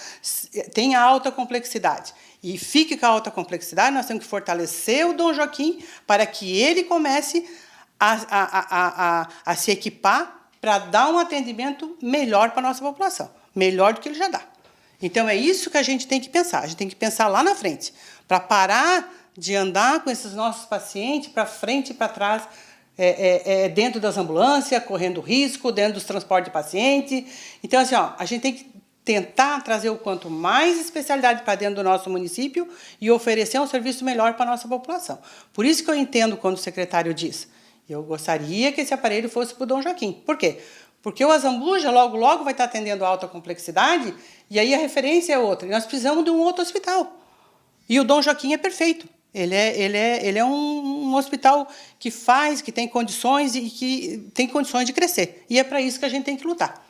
tenha alta complexidade. E fique com a alta complexidade, nós temos que fortalecer o Dom Joaquim para que ele comece a se equipar para dar um atendimento melhor para a nossa população, melhor do que ele já dá. Então, é isso que a gente tem que pensar. A gente tem que pensar lá na frente, para parar de andar com esses nossos pacientes para frente e para trás, dentro das ambulâncias, correndo risco, dentro dos transportes de paciente. Então, assim, a gente tem que tentar trazer o quanto mais especialidade para dentro do nosso município e oferecer um serviço melhor para a nossa população. Por isso que eu entendo quando o secretário diz, eu gostaria que esse aparelho fosse para o Dom Joaquim. Por quê? Porque o Azambuja logo vai estar atendendo a alta complexidade e aí a referência é outra. E nós precisamos de um outro hospital. E o Dom Joaquim é perfeito. Ele é um hospital que tem condições e que tem condições de crescer. E é para isso que a gente tem que lutar.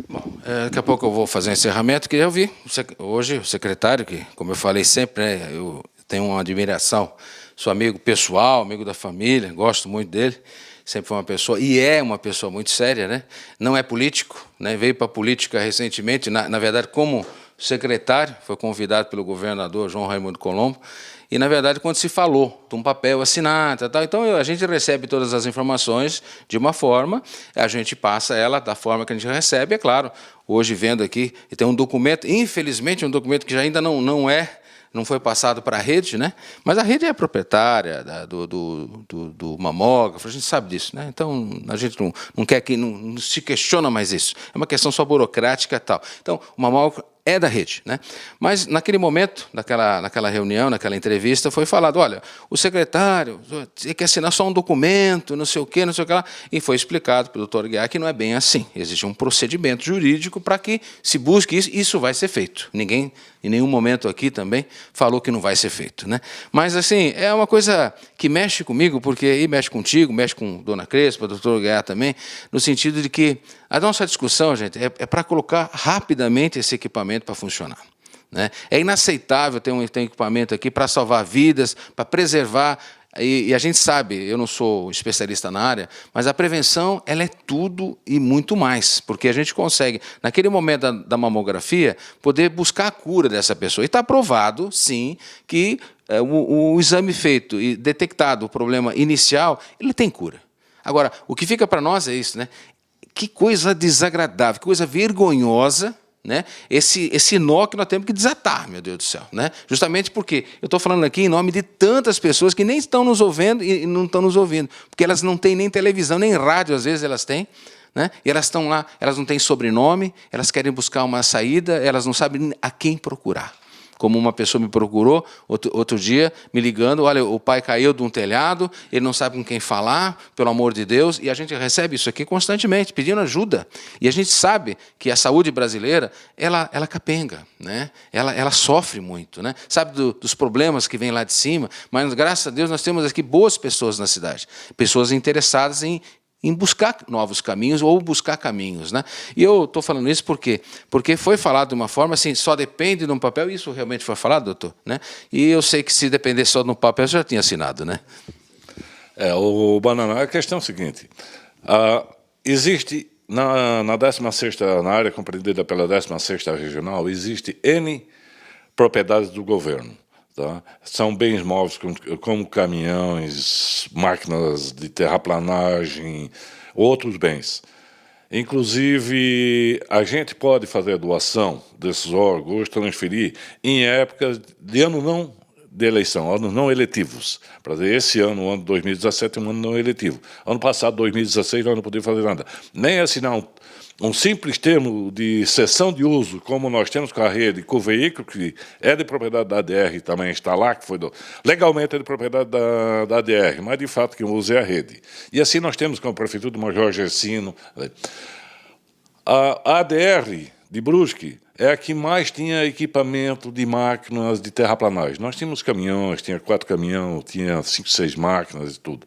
Bom, Daqui a pouco eu vou fazer um encerramento. Queria ouvir hoje o secretário, que, como eu falei sempre, né, eu tenho uma admiração, sou amigo pessoal, amigo da família, gosto muito dele, sempre foi uma pessoa, e é uma pessoa muito séria, né? Não é político, né? Veio para a política recentemente, na verdade, como secretário, foi convidado pelo governador João Raimundo Colombo, e, na verdade, quando se falou de um papel assinado, tal, então a gente recebe todas as informações de uma forma, a gente passa ela da forma que a gente recebe, é claro, hoje vendo aqui, e tem um documento, infelizmente, um documento que já ainda não foi passado para a rede, né? Mas a rede é proprietária do mamógrafo, a gente sabe disso, né? Então a gente não quer que não se questiona mais isso. É uma questão só burocrática e tal. Então o mamógrafo é da rede, né? Mas naquele momento, naquela reunião, naquela entrevista, foi falado: olha, o secretário tem que assinar só um documento, não sei o quê, não sei o que lá, e foi explicado pelo doutor Guiar que não é bem assim. Existe um procedimento jurídico para que se busque isso, e isso vai ser feito. Ninguém, em nenhum momento aqui também, falou que não vai ser feito, né? Mas, assim, é uma coisa que mexe comigo, porque mexe contigo, mexe com Dona Crespa, doutor Guiar também, no sentido de que a nossa discussão, gente, é para colocar rapidamente esse equipamento para funcionar, né? É inaceitável ter um equipamento aqui para salvar vidas, para preservar. E a gente sabe, eu não sou especialista na área, mas a prevenção ela é tudo e muito mais, porque a gente consegue, naquele momento da mamografia, poder buscar a cura dessa pessoa. E está provado, sim, que o exame feito e detectado o problema inicial, ele tem cura. Agora, o que fica para nós é isso, né? Que coisa desagradável, que coisa vergonhosa, né? Esse nó que nós temos que desatar, meu Deus do céu, né? Justamente porque eu estou falando aqui em nome de tantas pessoas que nem estão nos ouvindo e não estão nos ouvindo, porque elas não têm nem televisão, nem rádio, às vezes elas têm, né? E elas estão lá, elas não têm sobrenome, elas querem buscar uma saída, elas não sabem a quem procurar. Como uma pessoa me procurou outro dia, me ligando: olha, o pai caiu de um telhado, ele não sabe com quem falar, pelo amor de Deus, e a gente recebe isso aqui constantemente, pedindo ajuda. E a gente sabe que a saúde brasileira, ela capenga, né? Ela sofre muito, né? Sabe dos problemas que vêm lá de cima, mas, graças a Deus, nós temos aqui boas pessoas na cidade, pessoas interessadas em buscar novos caminhos ou buscar caminhos, né? E eu estou falando isso porque foi falado de uma forma assim, só depende de um papel, isso realmente foi falado, doutor, né? E eu sei que se dependesse só de um papel, eu já tinha assinado, né? O Banana, a questão é a seguinte: existe na 16ª, na área compreendida pela 16ª regional, existe N propriedades do governo. Tá? São bens móveis como caminhões, máquinas de terraplanagem, outros bens. Inclusive, a gente pode fazer a doação desses órgãos, transferir em épocas de ano não de eleição, anos não eletivos. Para dizer, esse ano, o ano 2017, é um ano não eletivo. Ano passado, 2016, nós não podíamos fazer nada. Nem assinar um simples termo de cessão de uso, como nós temos com a rede, com o veículo que é de propriedade da ADR, também está lá, que foi legalmente é de propriedade da ADR, mas de fato quem usa é a rede. E assim nós temos com a Prefeitura do Major Gersino. A ADR de Brusque é a que mais tinha equipamento de máquinas de terraplanagem. Nós tínhamos caminhões, tinha 4 caminhões, tinha 5, 6 máquinas e tudo.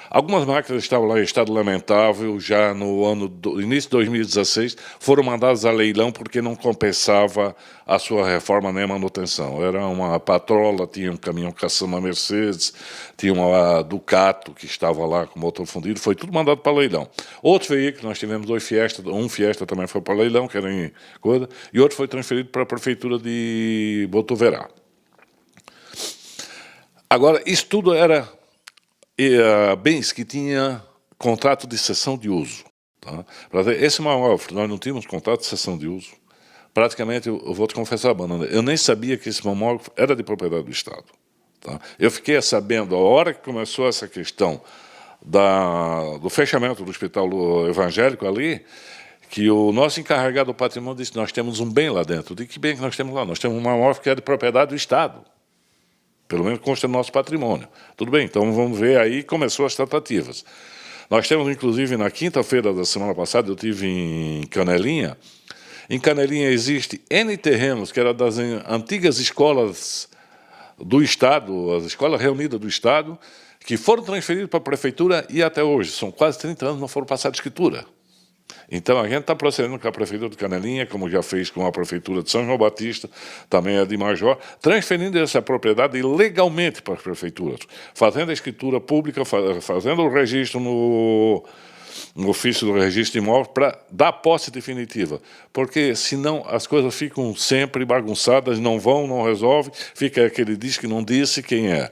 Algumas máquinas estavam lá em estado lamentável, já no início de 2016, foram mandadas a leilão porque não compensava a sua reforma nem a manutenção. Era uma Patrola, tinha um caminhão caçamba Mercedes, tinha uma Ducato que estava lá com motor fundido, foi tudo mandado para leilão. Outros veículos, nós tivemos 2 Fiesta, um Fiesta também foi para leilão, que era em coisa, e outro foi transferido para a Prefeitura de Botuverá. Agora, isso tudo era bens que tinha contrato de cessão de uso. Tá? Esse mamógrafo, nós não tínhamos contrato de cessão de uso. Praticamente, eu vou te confessar, Banana, eu nem sabia que esse mamógrafo era de propriedade do Estado. Tá? Eu fiquei sabendo, a hora que começou essa questão do fechamento do hospital evangélico ali, que o nosso encarregado do patrimônio disse: nós temos um bem lá dentro. De que bem que nós temos lá? Nós temos um mamógrafo que é de propriedade do Estado. Pelo menos consta no nosso patrimônio. Tudo bem, então vamos ver aí, começou as tratativas. Nós temos, inclusive, na quinta-feira da semana passada, eu estive em Canelinha. Em Canelinha existe N terrenos, que eram das antigas escolas do Estado, as escolas reunidas do Estado, que foram transferidos para a Prefeitura e até hoje, são quase 30 anos, não foram passados escritura. Então, a gente está procedendo com a Prefeitura de Canelinha, como já fez com a Prefeitura de São João Batista, também a de Major, transferindo essa propriedade legalmente para as prefeituras, fazendo a escritura pública, fazendo o registro no ofício do registro de imóvel para dar posse definitiva, porque senão as coisas ficam sempre bagunçadas, não resolve, fica aquele diz que não disse quem é.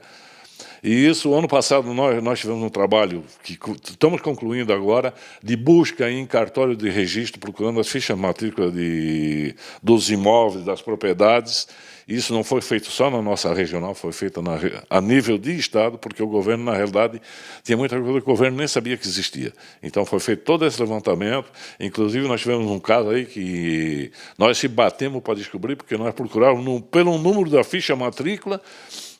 E isso, ano passado, nós tivemos um trabalho que estamos concluindo agora, de busca em cartório de registro, procurando as fichas matrículas dos imóveis, das propriedades. Isso não foi feito só na nossa regional, foi feito a nível de Estado, porque o governo, na realidade, tinha muita coisa que o governo nem sabia que existia. Então, foi feito todo esse levantamento. Inclusive, nós tivemos um caso aí que nós se batemos para descobrir, porque nós procurávamos pelo número da ficha matrícula.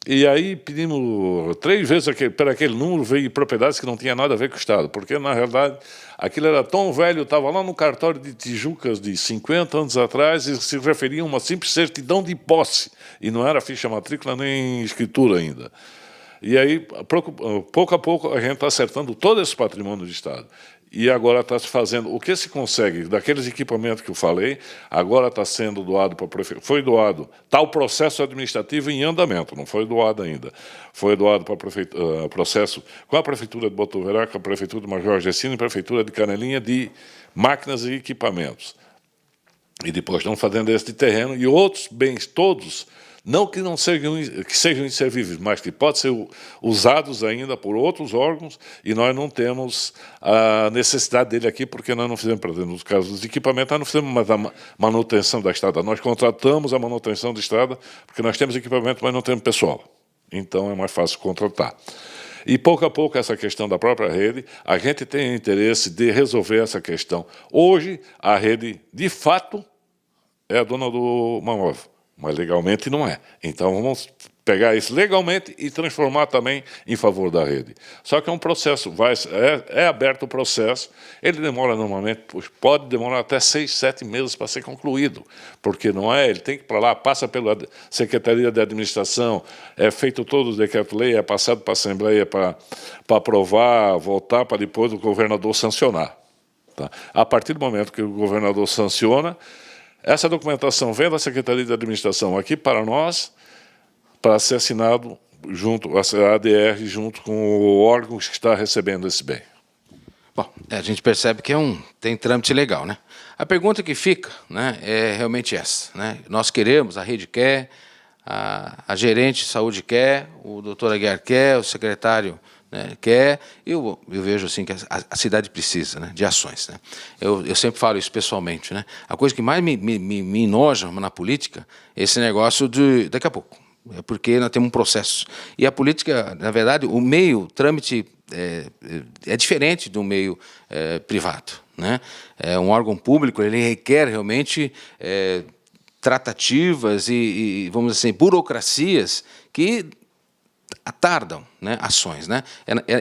E aí pedimos 3 vezes para aquele número, veio propriedades que não tinha nada a ver com o Estado, porque, na realidade, aquilo era tão velho, estava lá no cartório de Tijucas de 50 anos atrás e se referia a uma simples certidão de posse, e não era ficha matrícula nem escritura ainda. E aí, pouco a pouco, a gente está acertando todo esse patrimônio do Estado. E agora está se fazendo o que se consegue daqueles equipamentos que eu falei, agora está sendo doado para a prefeitura. Foi doado, está o processo administrativo em andamento, não foi doado ainda. Foi doado para o processo com a Prefeitura de Botuverá, com a Prefeitura de Major Gessino e a Prefeitura de Canelinha de máquinas e equipamentos. E depois estão fazendo esse de terreno e outros bens todos, não que sejam inservíveis, mas que podem ser usados ainda por outros órgãos, e nós não temos a necessidade dele aqui, porque nós não fizemos, por exemplo, nos casos dos equipamentos, nós não fizemos mais a manutenção da estrada. Nós contratamos a manutenção da estrada, porque nós temos equipamento, mas não temos pessoal. Então, é mais fácil contratar. E, pouco a pouco, essa questão da própria rede, a gente tem interesse de resolver essa questão. Hoje, a rede, de fato, é a dona do imóvel, mas legalmente não é. Então, vamos pegar isso legalmente e transformar também em favor da rede. Só que é um processo, é aberto o processo, ele demora normalmente, pode demorar até 6, 7 meses para ser concluído, porque não é, ele tem que ir para lá, passa pela Secretaria de Administração, é feito todo o decreto-lei, é passado para a Assembleia para aprovar, voltar para depois o governador sancionar. Tá? A partir do momento que o governador sanciona, essa documentação vem da Secretaria de Administração aqui para nós, para ser assinado junto, a ADR, junto com o órgão que está recebendo esse bem. Bom, a gente percebe que tem trâmite legal, né? A pergunta que fica, né, é realmente essa, né? Nós queremos, a rede quer, a gerente de saúde quer, o doutor Aguiar quer, o secretário, né, quer. Eu vejo assim que a cidade precisa, né, de ações, né? Eu sempre falo isso pessoalmente, né? A coisa que mais me enoja na política é esse negócio de daqui a pouco. É porque nós temos um processo. E a política, na verdade, o meio trâmite é diferente do meio privado, né? É um órgão público, ele requer realmente tratativas e, vamos dizer assim, burocracias que tardam, né, ações, né?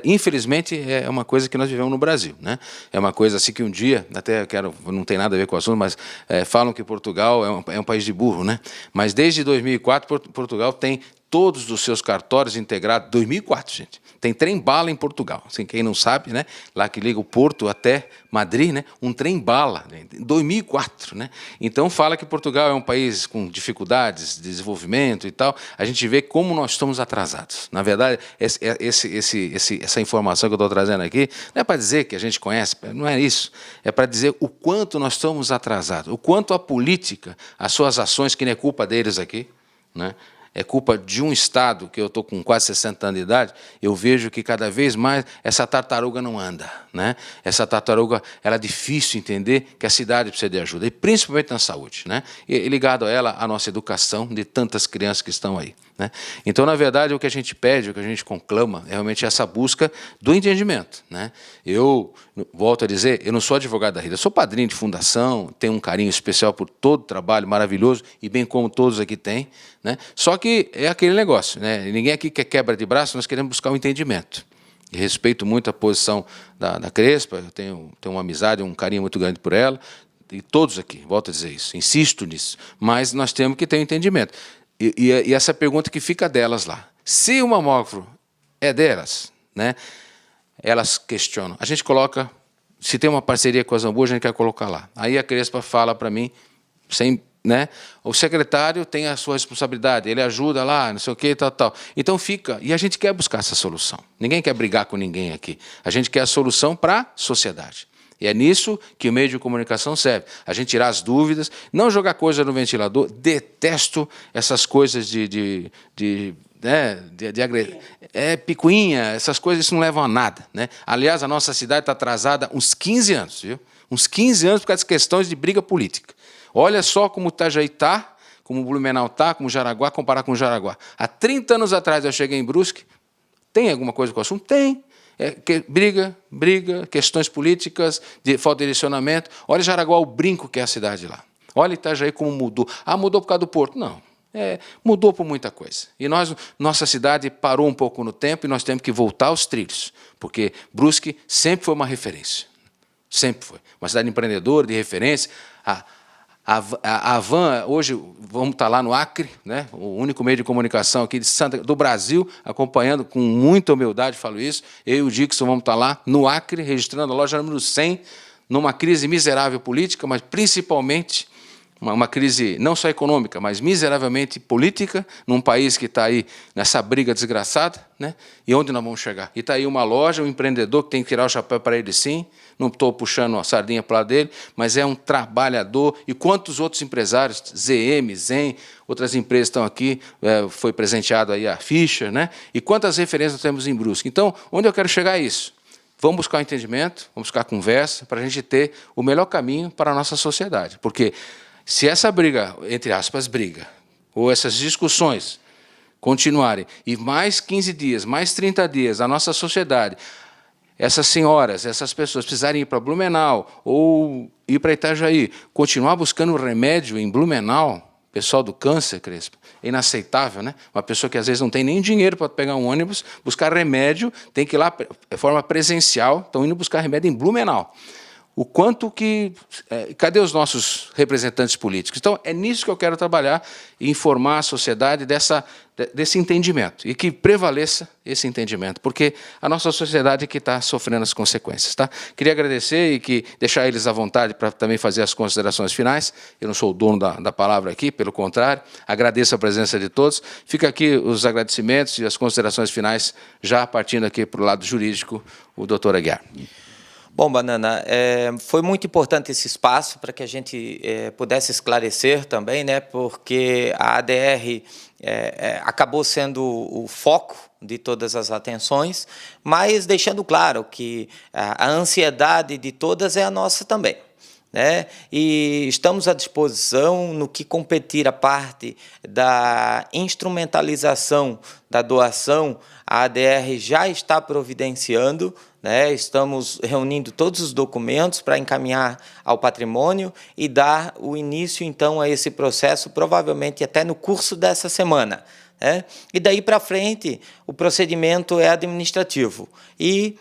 Infelizmente é uma coisa que nós vivemos no Brasil, né? É uma coisa assim que um dia, até não tem nada a ver com o assunto, mas falam que Portugal é um país de burro, né? Mas desde 2004 Portugal tem todos os seus cartórios integrados. 2004, gente. Tem trem-bala em Portugal. Assim, quem não sabe, né? Lá que liga o Porto até Madrid, né? Um trem-bala, né? Em 2004, né? Então fala que Portugal é um país com dificuldades de desenvolvimento e tal. A gente vê como nós estamos atrasados. Na verdade, essa informação que eu estou trazendo aqui não é para dizer que a gente conhece, não é isso. É para dizer o quanto nós estamos atrasados, o quanto a política, as suas ações, que não é culpa deles aqui, né? É culpa de um Estado, que eu estou com quase 60 anos de idade, eu vejo que cada vez mais essa tartaruga não anda, né? Essa tartaruga, ela é difícil entender que a cidade precisa de ajuda, e principalmente na saúde, né? E ligado a ela, a nossa educação de tantas crianças que estão aí, né? Então, na verdade, o que a gente pede, o que a gente conclama, é realmente essa busca do entendimento, né? Eu volto a dizer, eu não sou advogado da rede, eu sou padrinho de fundação, tenho um carinho especial por todo o trabalho maravilhoso, e bem como todos aqui têm, né? Só que é aquele negócio, né? Ninguém aqui quer quebra de braço, nós queremos buscar o entendimento. E respeito muito a posição da Crespa, eu tenho uma amizade, um carinho muito grande por ela, e todos aqui, volto a dizer isso, insisto nisso, mas nós temos que ter um entendimento. E essa pergunta que fica delas lá, se o mamógrafo é delas, né? Elas questionam. A gente coloca se tem uma parceria com a Zambuja, a gente quer colocar lá. Aí a Crespa fala para mim, sem, né, o secretário tem a sua responsabilidade, ele ajuda lá, não sei o quê, tal. Então fica, e a gente quer buscar essa solução. Ninguém quer brigar com ninguém aqui. A gente quer a solução para a sociedade. E é nisso que o meio de comunicação serve. A gente tirar as dúvidas, não jogar coisa no ventilador. Detesto essas coisas de picuinha, essas coisas, isso não levam a nada, né? Aliás, a nossa cidade está atrasada uns 15 anos, viu? Uns 15 anos por causa das questões de briga política. Olha só como o Itajaí está, como o Blumenau está, como o Jaraguá, comparar com o Jaraguá. Há 30 anos atrás eu cheguei em Brusque, tem alguma coisa com o assunto? Tem. Briga, questões políticas, de falta de direcionamento. Olha Jaraguá, o brinco que é a cidade lá. Olha Itajaí como mudou. Ah, mudou por causa do porto? Não. Mudou por muita coisa. E nossa cidade parou um pouco no tempo e nós temos que voltar aos trilhos, porque Brusque sempre foi uma referência. Sempre foi. Uma cidade empreendedora, de referência. A Van, hoje, vamos estar lá no Acre, né? O único meio de comunicação aqui do Brasil, acompanhando com muita humildade, falo isso. Eu e o Dixon vamos estar lá no Acre, registrando a loja número 100, numa crise miserável política, mas principalmente uma crise não só econômica, mas miseravelmente política, num país que está aí nessa briga desgraçada, né? E onde nós vamos chegar? E está aí uma loja, um empreendedor que tem que tirar o chapéu para ele, sim. Não estou puxando a sardinha para lá dele, mas é um trabalhador. E quantos outros empresários, ZM, Zen, outras empresas estão aqui, foi presenteado aí a Fischer, né? E quantas referências nós temos em Brusque. Então, onde eu quero chegar é isso. Vamos buscar o entendimento, vamos buscar a conversa, para a gente ter o melhor caminho para a nossa sociedade. Porque se essa briga, entre aspas, briga, ou essas discussões continuarem, e mais 15 dias, mais 30 dias, a nossa sociedade, essas senhoras, essas pessoas precisarem ir para Blumenau ou ir para Itajaí, continuar buscando remédio em Blumenau, pessoal do câncer, Crespa, é inaceitável, né? Uma pessoa que às vezes não tem nem dinheiro para pegar um ônibus, buscar remédio, tem que ir lá de forma presencial, estão indo buscar remédio em Blumenau. O quanto que... cadê os nossos representantes políticos? Então, é nisso que eu quero trabalhar e informar a sociedade desse entendimento, e que prevaleça esse entendimento, porque a nossa sociedade é que está sofrendo as consequências. Tá? Queria agradecer e deixar eles à vontade para também fazer as considerações finais. Eu não sou o dono da palavra aqui, pelo contrário, agradeço a presença de todos. Fica aqui os agradecimentos e as considerações finais, já partindo aqui para o lado jurídico, o doutor Aguiar. Bom, Banana, foi muito importante esse espaço para que a gente pudesse esclarecer também, né, porque a ADR acabou sendo o foco de todas as atenções, mas deixando claro que a ansiedade de todas é a nossa também, né? E estamos à disposição no que competir a parte da instrumentalização da doação. A ADR já está providenciando, né? Estamos reunindo todos os documentos para encaminhar ao patrimônio e dar o início, então, a esse processo, provavelmente até no curso dessa semana, né? E daí para frente, o procedimento é administrativo e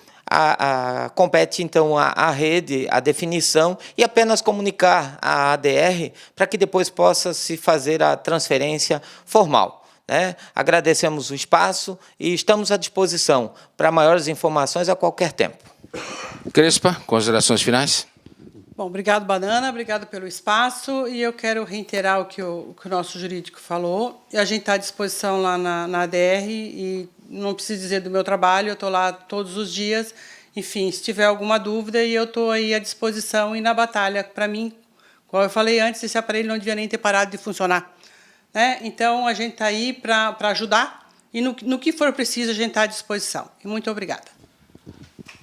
compete, então, à rede, a definição e apenas comunicar à ADR para que depois possa se fazer a transferência formal. Agradecemos o espaço e estamos à disposição para maiores informações a qualquer tempo. Crespa, considerações finais? Bom, obrigado, Banana, obrigado pelo espaço, e eu quero reiterar o que o nosso jurídico falou. A gente está à disposição lá na ADR e não preciso dizer do meu trabalho, eu estou lá todos os dias. Enfim, se tiver alguma dúvida, eu estou aí à disposição e na batalha. Para mim, como eu falei antes, esse aparelho não devia nem ter parado de funcionar. Então, a gente está aí para ajudar e, no que for preciso, a gente está à disposição. E muito obrigada.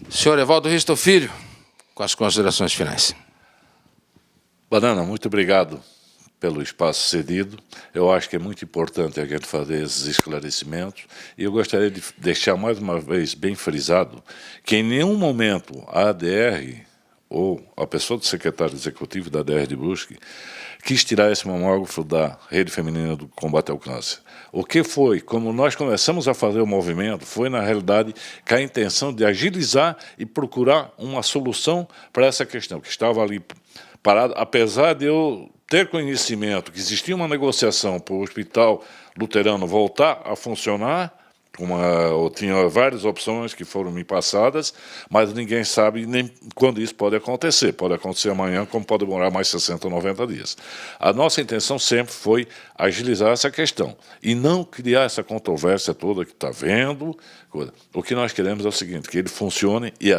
Senhor Evaldo Risto Filho, com as considerações finais. Banana, muito obrigado pelo espaço cedido. Eu acho que é muito importante a gente fazer esses esclarecimentos e eu gostaria de deixar mais uma vez bem frisado que em nenhum momento a ADR ou a pessoa do secretário executivo da ADR de Brusque quis tirar esse mamógrafo da Rede Feminina do Combate ao Câncer. O que foi, como nós começamos a fazer o movimento, foi, na realidade, com a intenção de agilizar e procurar uma solução para essa questão, que estava ali parada, apesar de eu ter conhecimento que existia uma negociação para o Hospital Luterano voltar a funcionar, Eu tinha várias opções que foram me passadas, mas ninguém sabe nem quando isso pode acontecer. Pode acontecer amanhã, como pode demorar mais 60 ou 90 dias. A nossa intenção sempre foi agilizar essa questão e não criar essa controvérsia toda que está vendo. O que nós queremos é o seguinte, que ele funcione e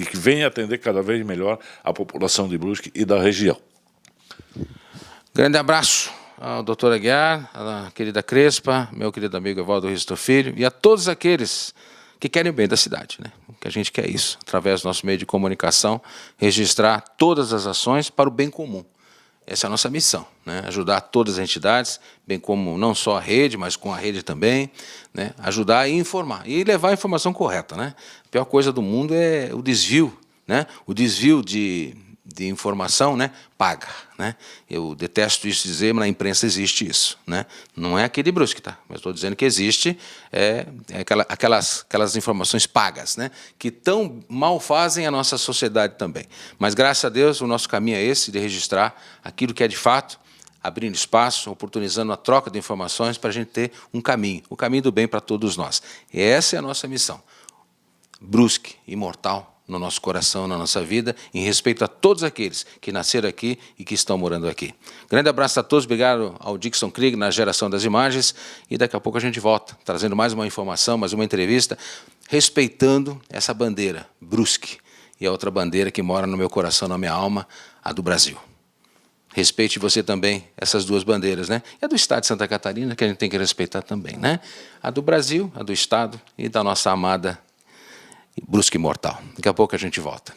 que venha atender cada vez melhor a população de Brusque e da região. Grande abraço ao doutor Aguiar, à querida Crespa, meu querido amigo Evaldo Risto Filho, e a todos aqueles que querem o bem da cidade, né? Que a gente quer isso, através do nosso meio de comunicação, registrar todas as ações para o bem comum. Essa é a nossa missão, né? Ajudar todas as entidades, bem como não só a rede, mas com a rede também, né? Ajudar e informar, e levar a informação correta, né? A pior coisa do mundo é o desvio, né? O desvio de informação, né, paga, né? Eu detesto isso dizer, mas na imprensa existe isso, né? Não é aqui de Brusque, tá? Mas estou dizendo que existe aquelas informações pagas, né? Que tão mal fazem a nossa sociedade também. Mas graças a Deus o nosso caminho é esse, de registrar aquilo que é de fato, abrindo espaço, oportunizando a troca de informações para a gente ter um caminho, o caminho do bem para todos nós. E essa é a nossa missão. Brusque, imortal, no nosso coração, na nossa vida, em respeito a todos aqueles que nasceram aqui e que estão morando aqui. Grande abraço a todos, obrigado ao Dixon Krieg na geração das imagens, e daqui a pouco a gente volta, trazendo mais uma informação, mais uma entrevista, respeitando essa bandeira, Brusque, e a outra bandeira que mora no meu coração, na minha alma, a do Brasil. Respeite você também essas duas bandeiras, né? E a do Estado de Santa Catarina, que a gente tem que respeitar também, né? A do Brasil, a do Estado e da nossa amada Brusque Imortal. Daqui a pouco a gente volta.